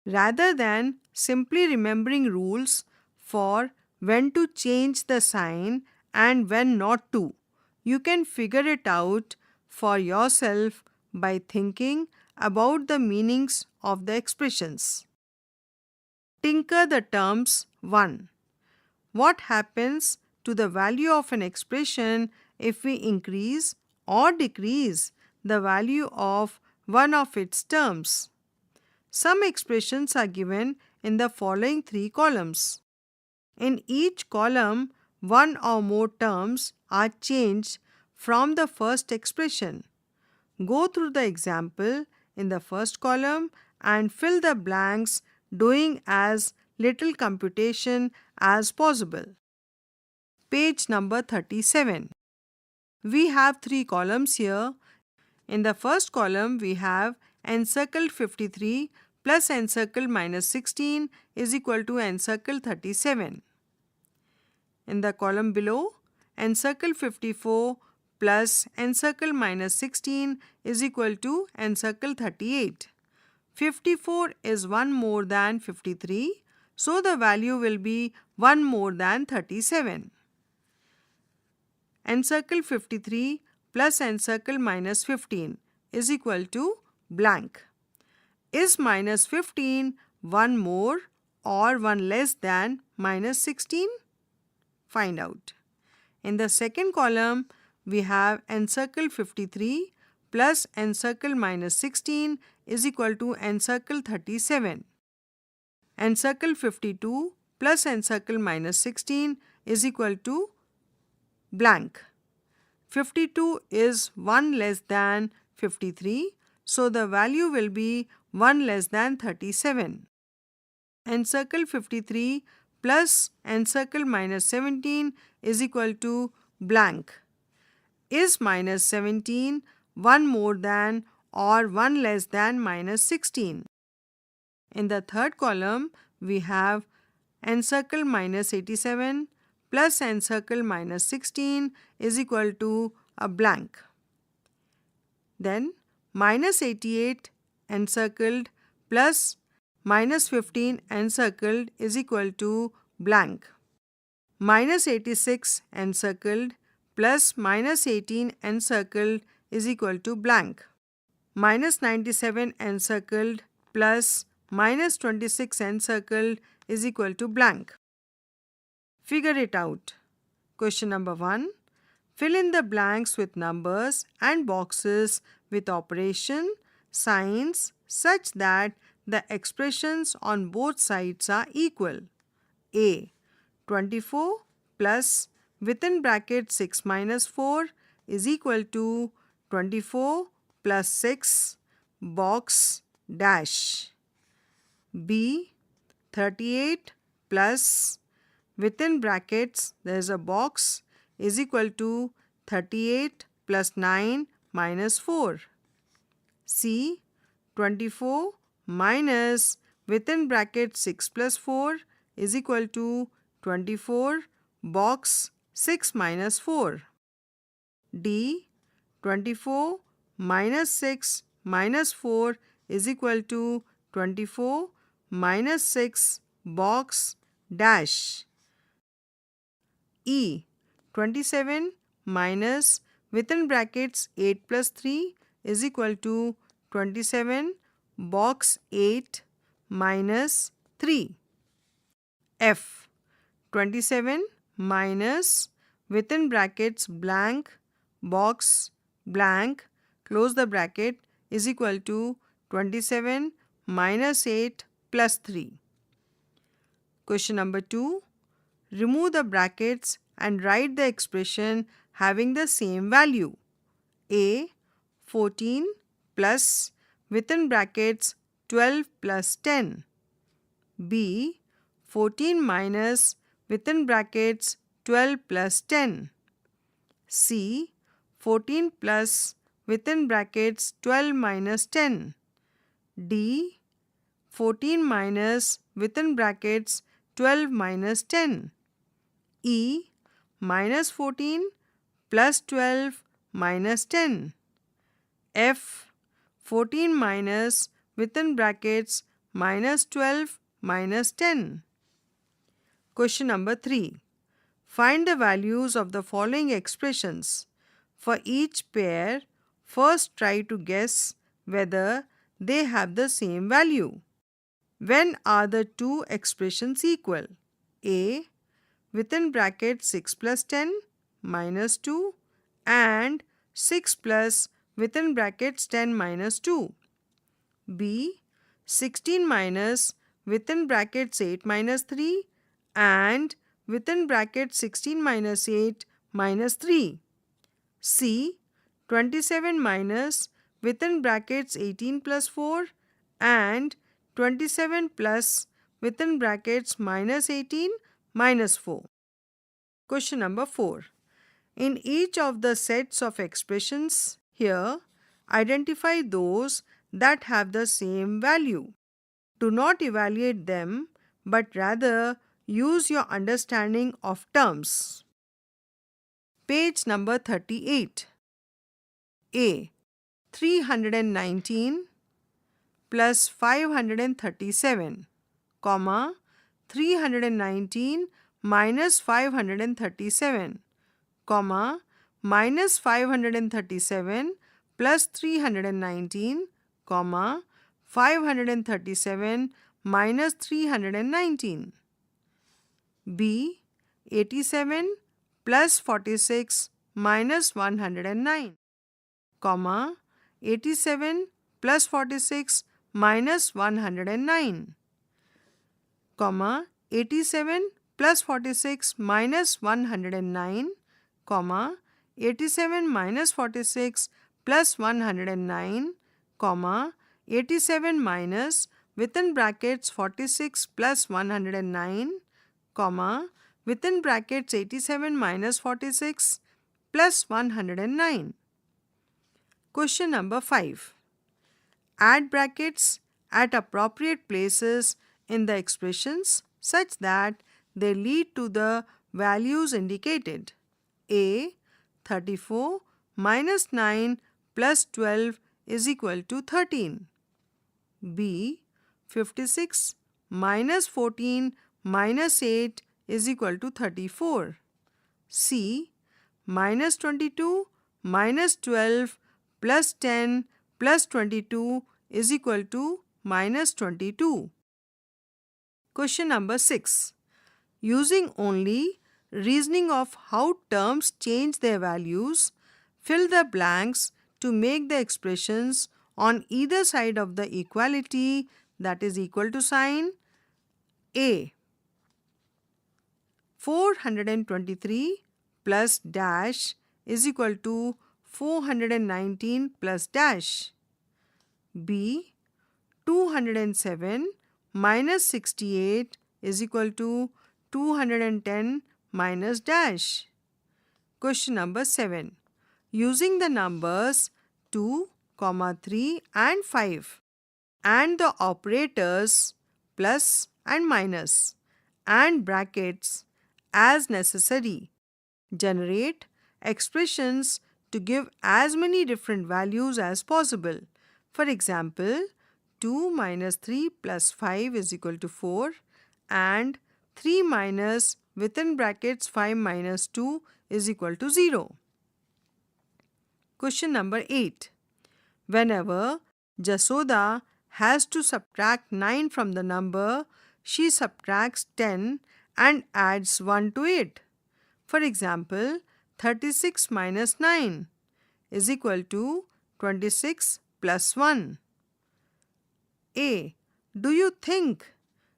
Rather than simply remembering rules for when to change the sign and when not to, you can figure it out for yourself by thinking about the meanings of the expressions. Tinker the terms 1. What happens to the value of an expression if we increase or decrease the value of one of its terms? Some expressions are given in the following 3 columns. In each column, one or more terms are changed from the first expression. Go through the example in the first column and fill the blanks, doing as little computation as possible. Page number 37. We have 3 columns here. In the first column, we have encircled 53 plus encircled minus 16 is equal to encircled 37. In the column below, encircled 54 plus encircled minus 16 is equal to encircled 38. 54 is 1 more than 53, so the value will be 1 more than 37. Encircle 53 plus encircle minus 15 is equal to blank. Is minus 15 1 more or 1 less than minus 16? Find out. In the second column, we have encircle 53 plus encircle minus 16 is equal to encircle 37. Encircle 52 plus encircle minus 16 is equal to blank. 52 is 1 less than 53, so the value will be 1 less than 37. Encircle 53 plus encircle minus 17 is equal to blank. Is minus 17 1 more than or 1 less than minus 16? In the third column, we have encircle minus 87 plus encircle minus 16 is equal to a blank. Then minus 88 encircled plus minus 15 encircled is equal to blank. Minus 86 encircled plus minus 18 encircled is equal to blank. Minus 97 encircled plus minus 26 encircled is equal to blank. Figure it out. Question number 1. Fill in the blanks with numbers and boxes with operation signs such that the expressions on both sides are equal. A. 24 plus within bracket 6 minus 4 is equal to 24 plus 6 box dash. B. 38 plus within brackets there is a box is equal to 38 plus 9 minus 4. C. 24 minus within bracket 6 plus 4 is equal to 24 box 6 minus 4. D. 24 minus 6 minus 4 is equal to 24 minus 6 box dash. E. 27 minus within brackets 8 plus 3 is equal to 27 box 8 minus 3. F. 27 minus within brackets blank box blank close the bracket is equal to 27 minus 8 plus 3. Question number 2. Remove the brackets and write the expression having the same value. A. 14 plus within brackets 12 plus 10. B. 14 minus within brackets 12 plus 10. C. 14 plus within brackets 12 minus 10. D. 14 minus within brackets 12 minus 10. E. Minus 14 plus 12 minus 10. F. 14 minus within brackets minus 12 minus 10. Question number 3. Find the values of the following expressions. For each pair, first try to guess whether they have the same value. When are the two expressions equal? A. Within brackets 6 plus 10 minus 2 and 6 plus within brackets 10 minus 2. B. 16 minus within brackets 8 minus 3 and within brackets 16 minus 8 minus 3. C. 27 minus within brackets 18 plus 4 and 27 plus within brackets minus 18 minus 4. Question number 4. In each of the sets of expressions here, identify those that have the same value. Do not evaluate them, but rather use your understanding of terms. Page number 38. A. 319 plus 537, 319 minus 537, minus 537 plus 319, 537 minus 319. B. 87 plus 46 minus 109, 87 plus 46 minus 109, 87 plus 46 minus 109, 87 minus 46 plus 109, 87 minus within brackets 46 plus 109, within brackets 87 minus 46 plus 109. Question number 5. Add brackets at appropriate places in the expressions such that they lead to the values indicated. A. 34 minus 9 plus 12 is equal to 13. B. 56 minus 14 minus 8 is equal to 34. C. Minus 22 minus 12 plus 10 plus 22 is equal to minus 22. Question number 6. Using only reasoning of how terms change their values, fill the blanks to make the expressions on either side of the equality, that is equal to sign. A. 423 plus dash is equal to 419 plus dash. B. 207 minus 68 is equal to 210 minus dash. Question number 7. Using the numbers 2, 3 and 5 and the operators plus and minus and brackets as necessary, generate expressions to give as many different values as possible. For example, 2 minus 3 plus 5 is equal to 4 and 3 minus within brackets 5 minus 2 is equal to 0. Question number 8. Whenever Jasoda has to subtract 9 from the number, she subtracts 10 and adds 1 to it. For example, 36 minus 9 is equal to 26 plus 1. A. Do you think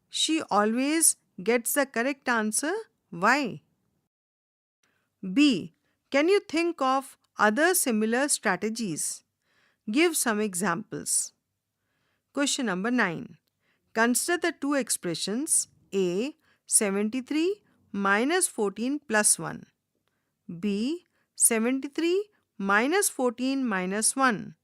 she always gets the correct answer? Why? B. Can you think of other similar strategies? Give some examples. Question number 9. Consider the two expressions A. 73 minus 14 plus 1. B. 73 minus 14 minus 1.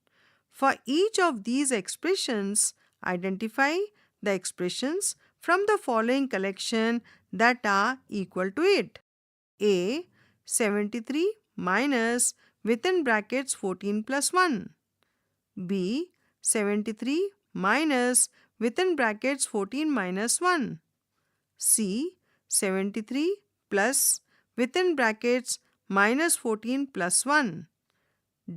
For each of these expressions, identify the expressions from the following collection that are equal to it. A. 73 minus within brackets 14 plus 1. B. 73 minus within brackets 14 minus 1. C. 73 plus within brackets minus 14 plus 1.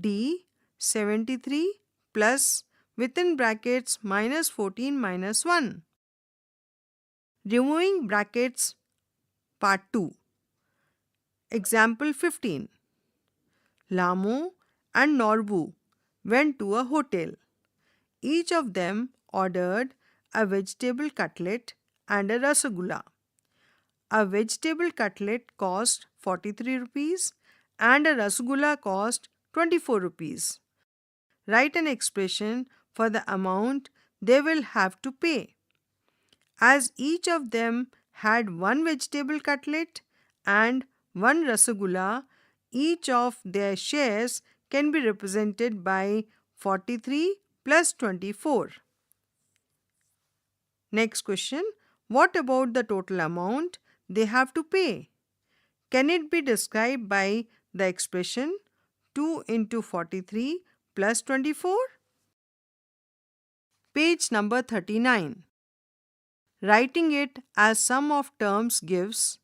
D. 73 plus within brackets minus 14 minus 1. Removing brackets part 2. Example 15. Lamu and Norbu went to a hotel. Each of them ordered a vegetable cutlet and a rasgulla. A vegetable cutlet cost 43 rupees and a rasgulla cost 24 rupees. Write an expression for the amount they will have to pay. As each of them had one vegetable cutlet and one rasgulla, each of their shares can be represented by 43 plus 24. Next question. What about the total amount they have to pay? Can it be described by the expression 2 into 43 plus 24? Page number 39. Writing it as sum of terms gives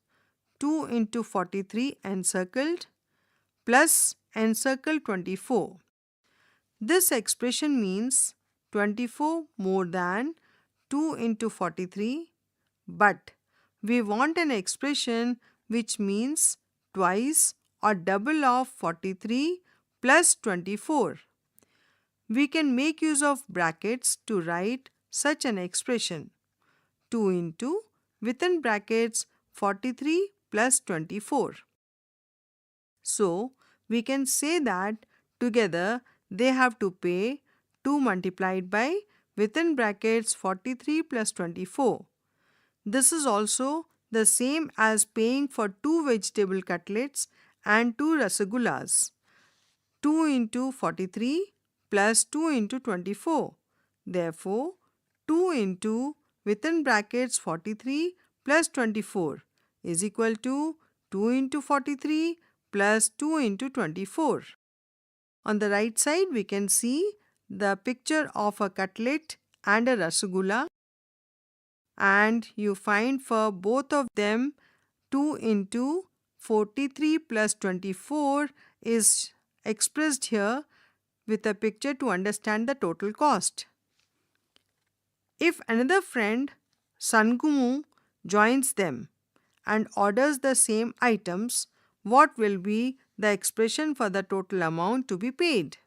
2 into 43 encircled plus encircled 24. This expression means 24 more than 2 into 43, but we want an expression which means twice or double of 43 plus 24. We can make use of brackets to write such an expression. 2 into within brackets 43 plus 24. So, we can say that together they have to pay 2 multiplied by within brackets 43 plus 24. This is also the same as paying for 2 vegetable cutlets and 2 rasagullas. 2 into 43 plus 2 into 24. Therefore, 2 into within brackets 43 plus 24 is equal to 2 into 43 plus 2 into 24. On the right side, we can see the picture of a cutlet and a rasgulla, and you find for both of them 2 into 43 plus 24 is expressed here with a picture to understand the total cost. If another friend, Sangumu, joins them and orders the same items, what will be the expression for the total amount to be paid?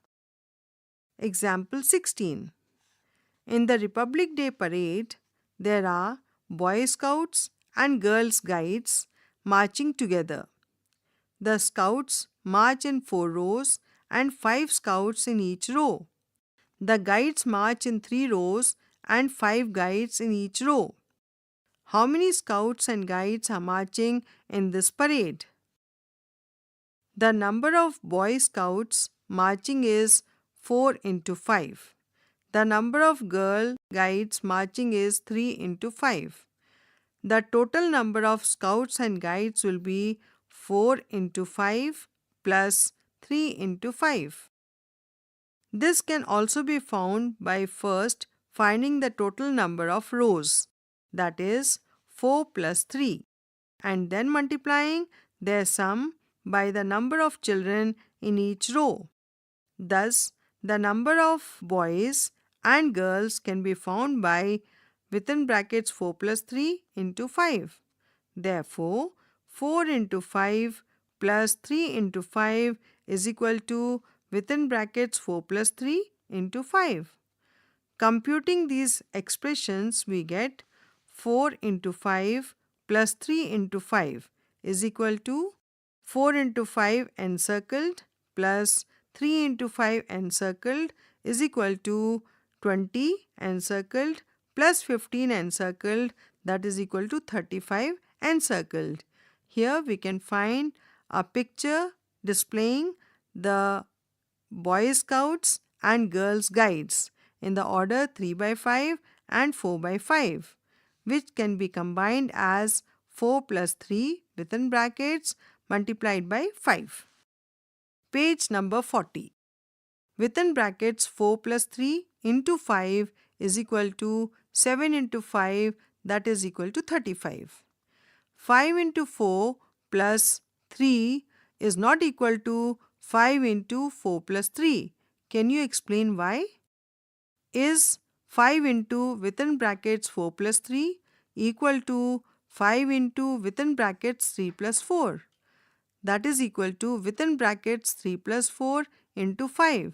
Example 16. In the Republic Day parade, there are Boy Scouts and Girl Guides marching together. The Scouts march in 4 rows and 5 Scouts in each row. The Guides march in 3 rows and 5 Guides in each row. How many Scouts and Guides are marching in this parade? The number of Boy Scouts marching is 4 into 5. The number of Girl Guides marching is 3 into 5. The total number of Scouts and Guides will be 4 into 5 plus 3 into 5. This can also be found by first finding the total number of rows, that is 4 plus 3, and then multiplying their sum by the number of children in each row. Thus, the number of boys and girls can be found by within brackets 4 plus 3 into 5. Therefore, 4 into 5 plus 3 into 5 is equal to within brackets 4 plus 3 into 5. Computing these expressions, we get 4 into 5 plus 3 into 5 is equal to 4 into 5 encircled plus 3 into 5 encircled is equal to 20 encircled plus 15 encircled, that is equal to 35 encircled. Here we can find a picture displaying the Boy Scouts and Girls Guides in the order 3 by 5 and 4 by 5, which can be combined as 4 plus 3 within brackets multiplied by 5. Page number 40. Within brackets 4 plus 3 into 5 is equal to 7 into 5, that is equal to 35. 5 into 4 plus 3 is not equal to 5 into 4 plus 3. Can you explain why? Is 5 into within brackets 4 plus 3 equal to 5 into within brackets 3 plus 4? That is equal to within brackets 3 plus 4 into 5.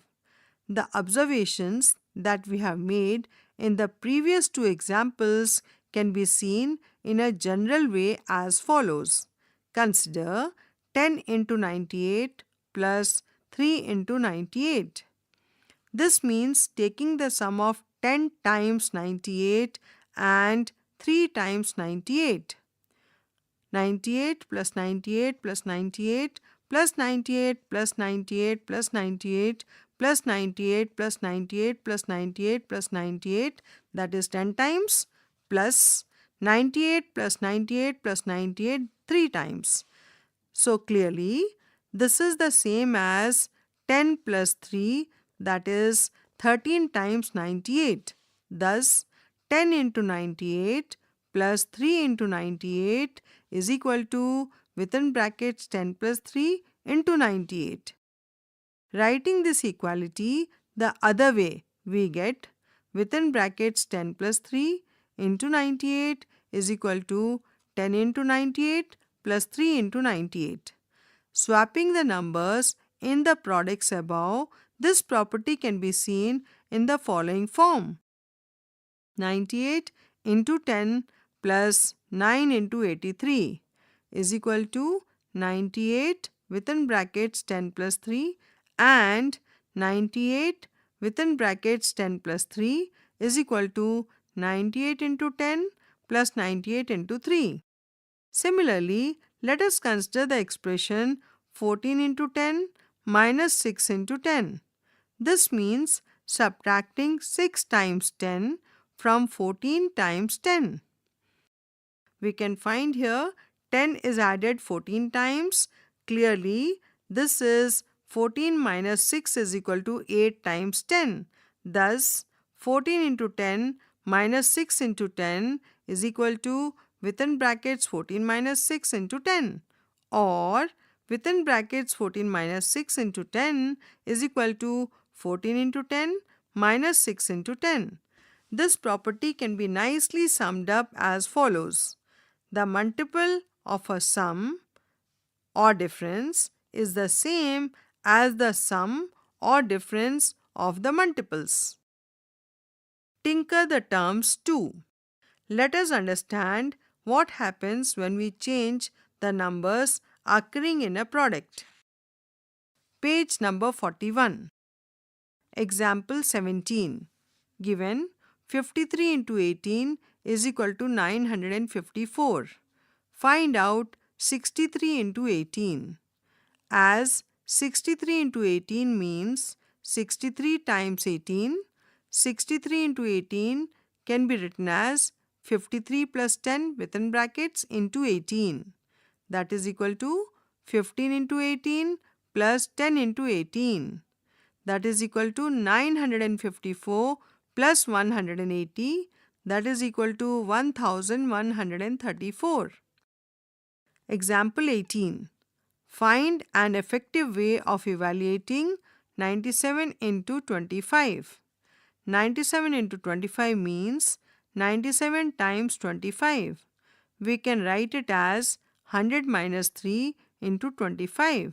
The observations that we have made in the previous two examples can be seen in a general way as follows. Consider 10 into 98 plus 3 into 98. This means taking the sum of 10 times 98 and 3 times 98. 98 plus 98 plus 98 plus 98 plus 98 plus 98 plus 98 plus 98 plus 98 plus 98, that is 10 times, plus 98 plus 98 plus 98 3 times. So clearly this is the same as 10 plus 3, that is 13 times 98. Thus 10 into 98 plus 3 into 98 is equal to within brackets 10 plus 3 into 98. Writing this equality the other way, we get within brackets 10 plus 3 into 98 is equal to 10 into 98 plus 3 into 98. Swapping the numbers in the products above, this property can be seen in the following form. 98 into 10 plus 9 into 83 is equal to 98 within brackets 10 plus 3 and 98 within brackets 10 plus 3 is equal to 98 into 10 plus 98 into 3. Similarly, let us consider the expression 14 into 10 minus 6 into 10. This means subtracting 6 times 10 from 14 times 10. We can find here 10 is added 14 times. Clearly, this is 14 minus 6 is equal to 8 times 10. Thus, 14 into 10 minus 6 into 10 is equal to within brackets 14 minus 6 into 10, or within brackets 14 minus 6 into 10 is equal to 14 into 10 minus 6 into 10. This property can be nicely summed up as follows. The multiple of a sum or difference is the same as the sum or difference of the multiples. Tinker the terms too. Let us understand what happens when we change the numbers occurring in a product. Page number 41. Example 17. Given 53 into 18 is equal to 954. Find out 63 into 18. As 63 into 18 means 63 times 18, 63 into 18 can be written as 53 plus 10 within brackets into 18. That is equal to 15 into 18 plus 10 into 18. That is equal to 954 plus 180. That is equal to 1134. Example 18. Find an effective way of evaluating 97 into 25. 97 into 25 means 97 times 25. We can write it as 100 minus 3 into 25.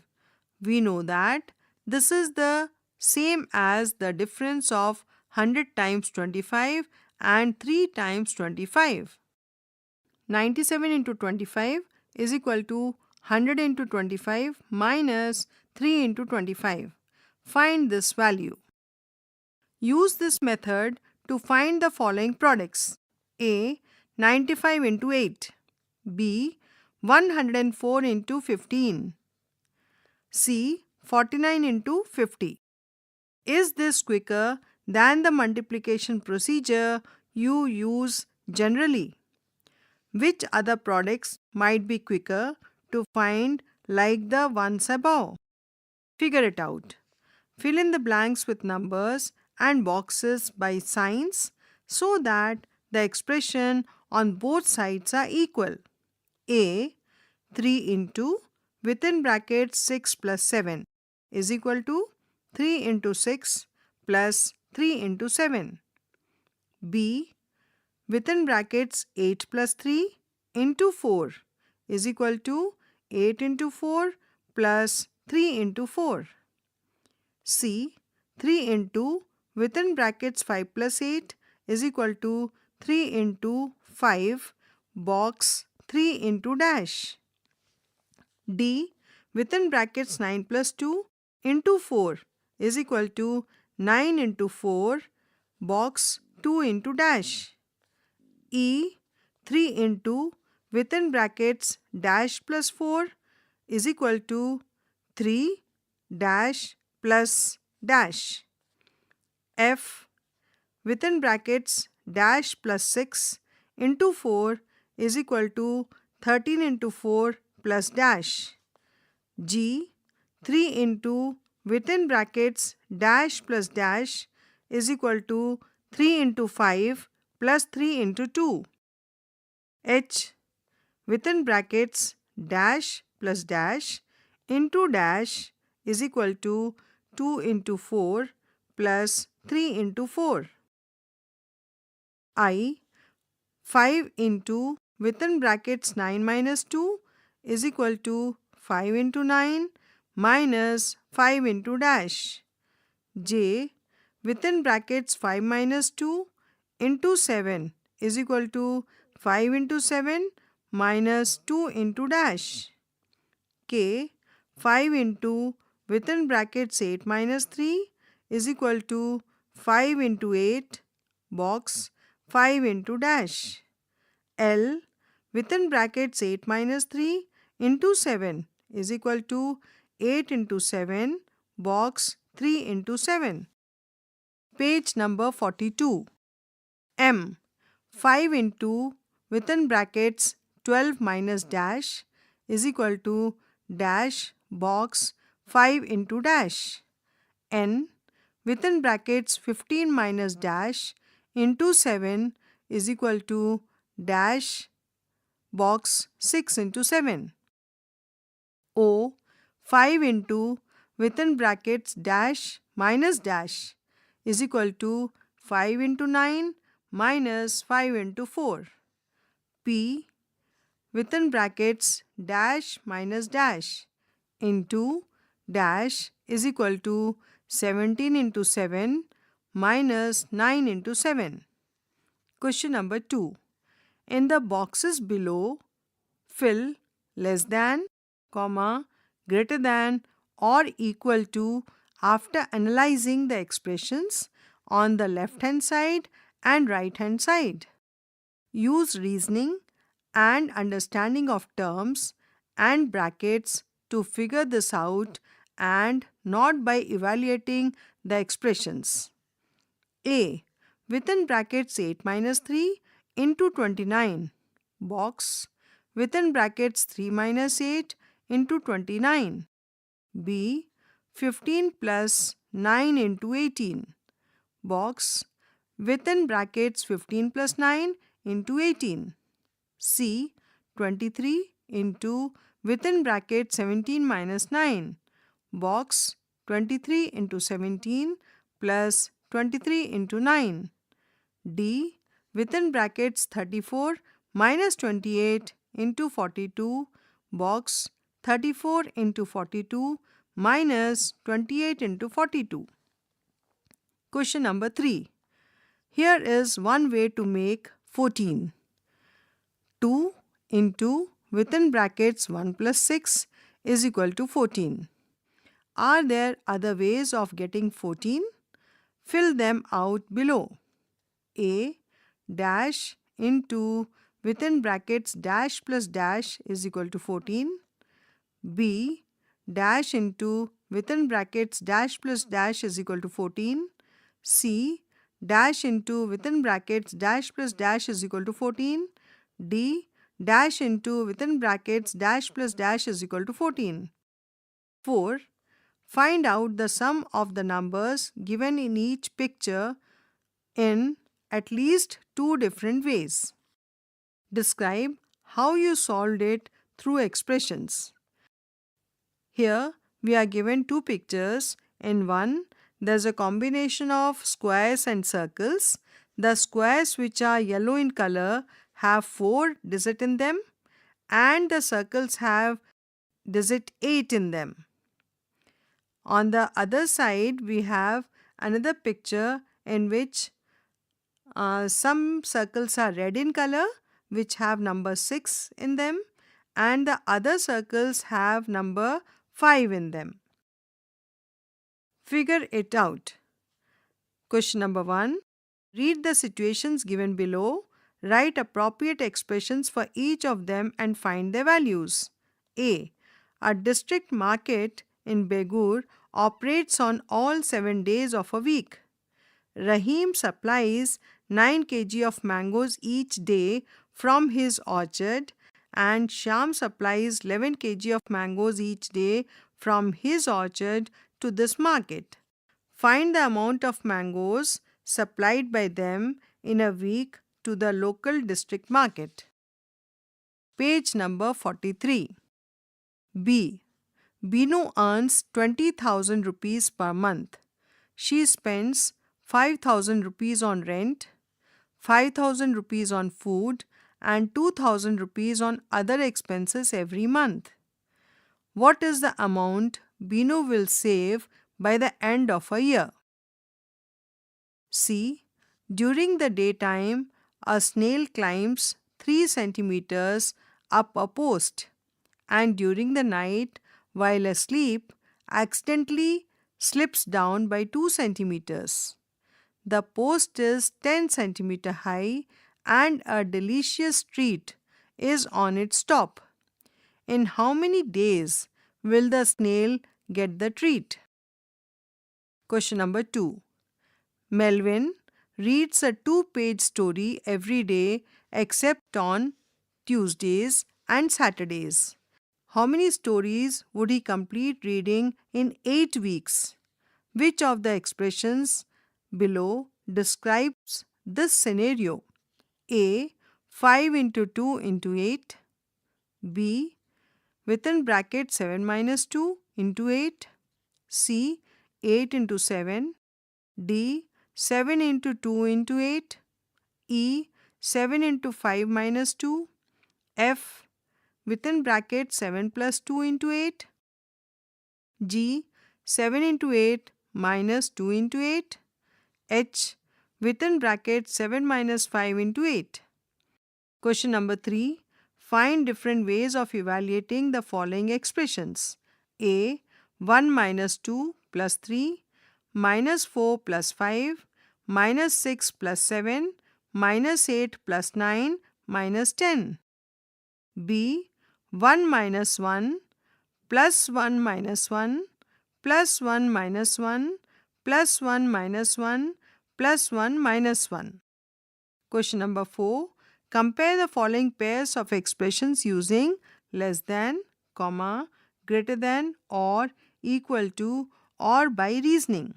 We know that this is the same as the difference of 100 times 25 and 3 times 25. 97 into 25 is equal to 100 into 25 minus 3 into 25. Find this value. Use this method to find the following products. A. 95 into 8. B. 104 into 15. C. 49 into 50. Is this quicker than the multiplication procedure you use generally? Which other products might be quicker to find like the ones above? Figure it out. Fill in the blanks with numbers and boxes by signs so that the expression on both sides are equal. A. 3 into within brackets 6 plus 7 is equal to 3 into 6 plus 3 into 7. B. Within brackets 8 plus 3 into 4 is equal to 8 into 4 plus 3 into 4. C. 3 into within brackets 5 plus 8 is equal to 3 into 5 box 3 into dash. D. Within brackets 9 plus 2 into 4 is equal to 9 into 4 box 2 into dash. E. 3 into within brackets dash plus 4 is equal to 3 dash plus dash. F. Within brackets dash plus 6 into 4 is equal to 13 into 4 plus dash. G. 3 into within brackets dash plus dash is equal to 3 into 5 plus 3 into 2. H. Within brackets dash plus dash into dash is equal to 2 into 4 plus 3 into 4. I. 5 into within brackets 9 minus 2 is equal to 5 into 9 minus 5 into dash. J. Within brackets 5 minus 2 into 7 is equal to 5 into 7 minus 2 into dash. K. 5 into within brackets 8 minus 3 is equal to 5 into 8 box 5 into dash. L. Within brackets 8 minus 3 into 7 is equal to 8 into 7 box 3 into 7. Page number 42. M. 5 into within brackets 12 minus dash is equal to dash box 5 into dash. N. Within brackets 15 minus dash into 7 is equal to dash box 6 into 7. O. 5 into within brackets dash minus dash is equal to 5 into 9 minus 5 into 4. P. Within brackets dash minus dash into dash is equal to 17 into 7 minus 9 into 7. Question number 2. In the boxes below, fill less than, comma, greater than or equal to after analyzing the expressions on the left hand side and right hand side. Use reasoning and understanding of terms and brackets to figure this out and not by evaluating the expressions. A. Within brackets 8 minus 3 into 29 box within brackets 3 minus 8 into 29. B. 15 plus 9 into 18 box within brackets 15 plus 9 into 18. C. 23 into within bracket 17 minus 9 box 23 into 17 plus 23 into 9. D. Within brackets 34 minus 28 into 42 box 34 into 42 minus 28 into 42. Question number 3. Here is one way to make 14. 2 into within brackets 1 plus 6 is equal to 14. Are there other ways of getting 14? Fill them out below. A dash into within brackets dash plus dash is equal to 14. B dash into within brackets dash plus dash is equal to 14. C dash into within brackets dash plus dash is equal to 14. D dash into within brackets dash plus dash is equal to 14. 4. Find out the sum of the numbers given in each picture in at least two different ways. Describe how you solved it through expressions. Here we are given two pictures. In one, there's a combination of squares and circles. The squares, which are yellow in color, have 4 digits in them, and the circles have digit 8 in them. On the other side, we have another picture in which some circles are red in color, which have number 6 in them, and the other circles have number 5 in them. Figure it out. Question number 1. Read the situations given below. Write appropriate expressions for each of them and find their values. A. A district market in Begur operates on all 7 days of a week. Rahim supplies 9 kg of mangoes each day from his orchard, and Shyam supplies 11 kg of mangoes each day from his orchard to this market. Find the amount of mangoes supplied by them in a week to the local district market. Page number 43. B. Binu earns 20,000 rupees per month. She spends 5,000 rupees on rent, 5,000 rupees on food, and 2,000 rupees on other expenses every month. What is the amount Binu will save by the end of a year? C. During the daytime, a snail climbs 3 centimeters up a post, and during the night, while asleep, accidentally slips down by 2 centimeters. The post is 10 centimeter high and a delicious treat is on its top. In how many days will the snail get the treat? Question number 2. Melvin reads a 2-page story every day except on Tuesdays and Saturdays. How many stories would he complete reading in 8 weeks? Which of the expressions below describes this scenario? A. 5 into 2 into 8. B. Within bracket 7 minus 2 into 8. C. 8 into 7. D. 7 into 2 into 8. E. 7 into 5 minus 2. F. Within bracket 7 plus 2 into 8. G. 7 into 8 minus 2 into 8. H. Within bracket 7 minus 5 into 8. Question number 3. Find different ways of evaluating the following expressions. A. 1 minus 2 plus 3, minus 4 plus 5, minus 6 plus 7, minus 8 plus 9, minus 10. B. 1 minus 1, plus 1 minus 1, plus 1 minus 1, plus 1 minus 1, plus 1 minus 1. Question number 4. Compare the following pairs of expressions using less than, comma, greater than, or equal to, or by reasoning.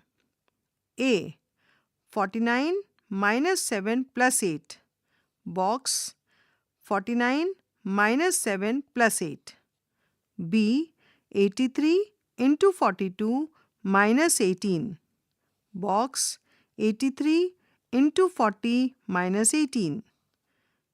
A. 49 minus 7 plus 8. Box. 49 minus 7 plus 8. B. 83 into 42 minus 18. Box. 83 into 40 minus 18.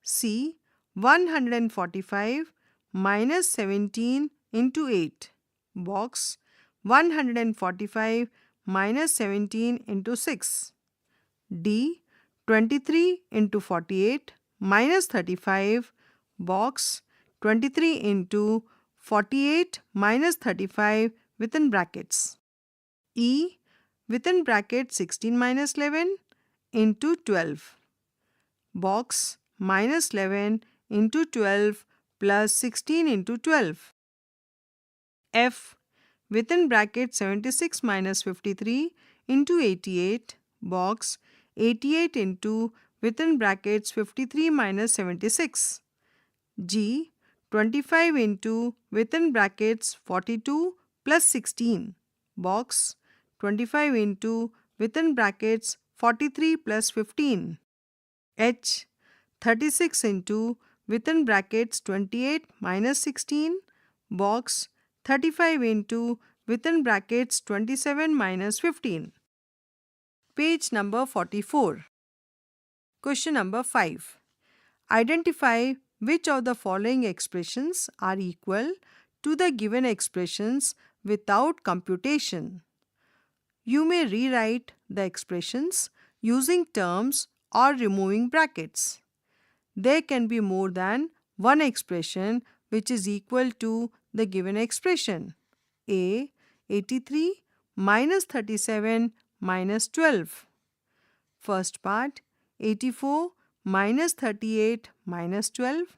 C. 145 minus 17 into 8. Box. 145 minus 17 into 6. D. 23 into 48 minus 35. Box. 23 into 48 minus 35 within brackets. E. within bracket 16 minus 11 into 12. Box minus 11 into 12 plus 16 into 12. F within bracket 76 minus 53 into 88. Box 88 into within brackets 53 minus 76. G 25 into within brackets 42 plus 16. Box 25 into within brackets 43 plus 15. H 36 into within brackets 28 minus 16. Box 35 into within brackets 27 minus 15. Page number 44. Question number 5. Identify which of the following expressions are equal to the given expressions without computation. You may rewrite the expressions using terms or removing brackets. There can be more than one expression which is equal to the given expression. A 83 minus 37 minus 12. First part 84 minus 38 minus 12.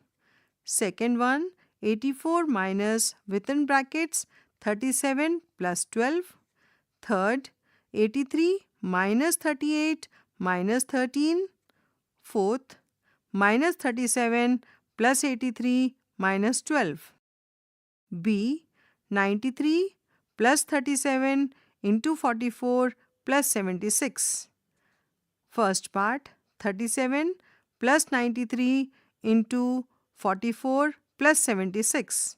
Second one 84 minus within brackets 37 plus 12. Third 83 minus 38 minus 13. Fourth minus 37 plus 83 minus 12. B 93 plus 37 into 44 plus 76. First part 37 plus 93 into 44 plus 76.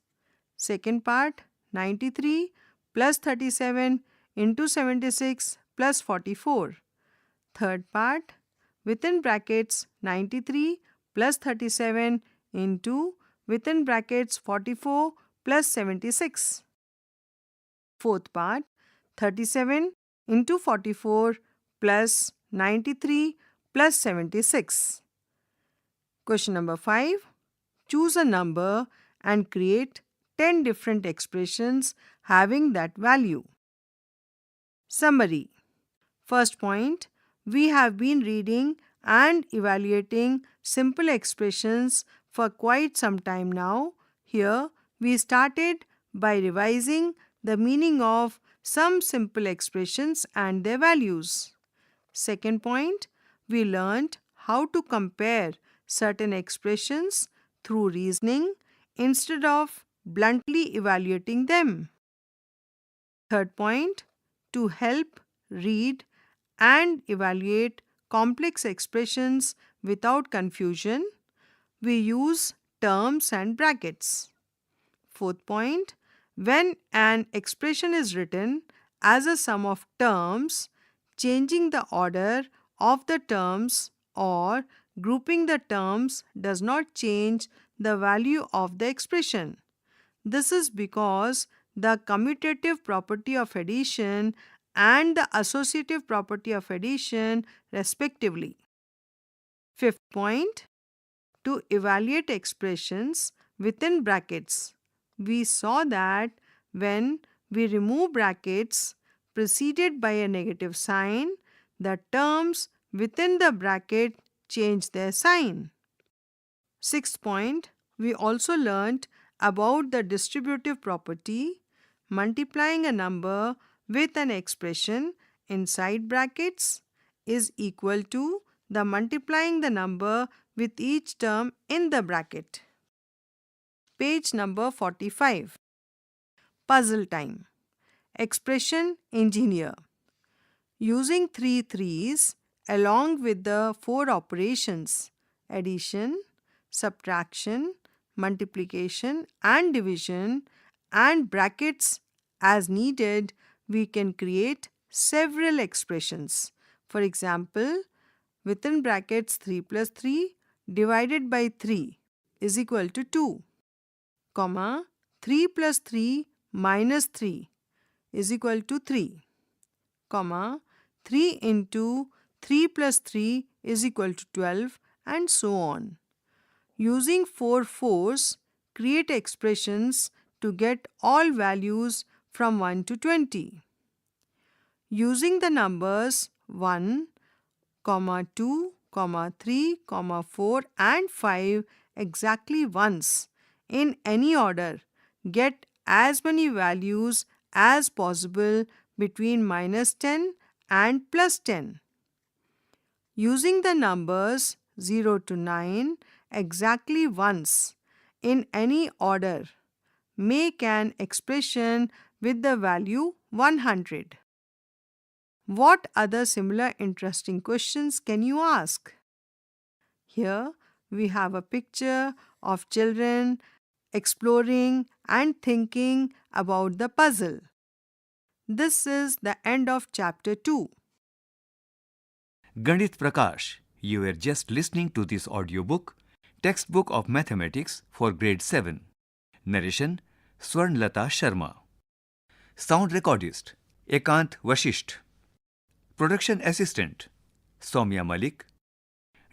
Second part 93 plus 37 into 76 plus 44. Third part within brackets 93 plus 37 into within brackets 44 plus 76. Fourth part 37 into 44 plus 93 plus 76. Question number 5. Choose a number and create 10 different expressions having that value. Summary. First point, we have been reading and evaluating simple expressions for quite some time now. Here, we started by revising the meaning of some simple expressions and their values. Second point, we learned how to compare certain expressions through reasoning instead of bluntly evaluating them. Third point, to help read and evaluate complex expressions without confusion, we use terms and brackets. Fourth point, when an expression is written as a sum of terms, changing the order of the terms or grouping the terms does not change the value of the expression. This is because the commutative property of addition and the associative property of addition, respectively. Fifth point, to evaluate expressions within brackets. We saw that when we remove brackets preceded by a negative sign, the terms within the bracket change their sign. Sixth point, we also learnt about the distributive property. Multiplying a number with an expression inside brackets is equal to the multiplying the number with each term in the bracket. Page number 45. Puzzle time. Expression engineer. Using 3 threes along with the 4 operations addition, subtraction, multiplication and division and brackets as needed, we can create several expressions. For example, within brackets 3 plus 3 divided by 3 is equal to 2, comma 3 plus 3 minus 3 is equal to 3, comma 3 into 3 plus 3 is equal to 12, and so on. Using 4 fours, create expressions to get all values from 1 to 20. Using the numbers 1, 2, 3, 4 and 5 exactly once in any order, get as many values as possible between -10 and +10. Using the numbers 0 to 9 exactly once in any order, make an expression with the value 100. What other similar interesting questions can you ask? Here we have a picture of children exploring and thinking about the puzzle. This is the end of chapter 2. Ganit Prakash, you were just listening to this audiobook, Textbook of Mathematics for Grade 7. Narration Swarnlata Sharma. Sound recordist Ekant Vashisht. Production assistant Soumya Malik.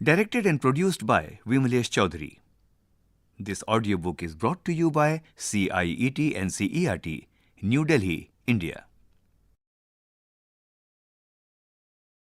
Directed and produced by Vimalesh Chaudhary. This audiobook is brought to you by CIET NCERT, New Delhi, India.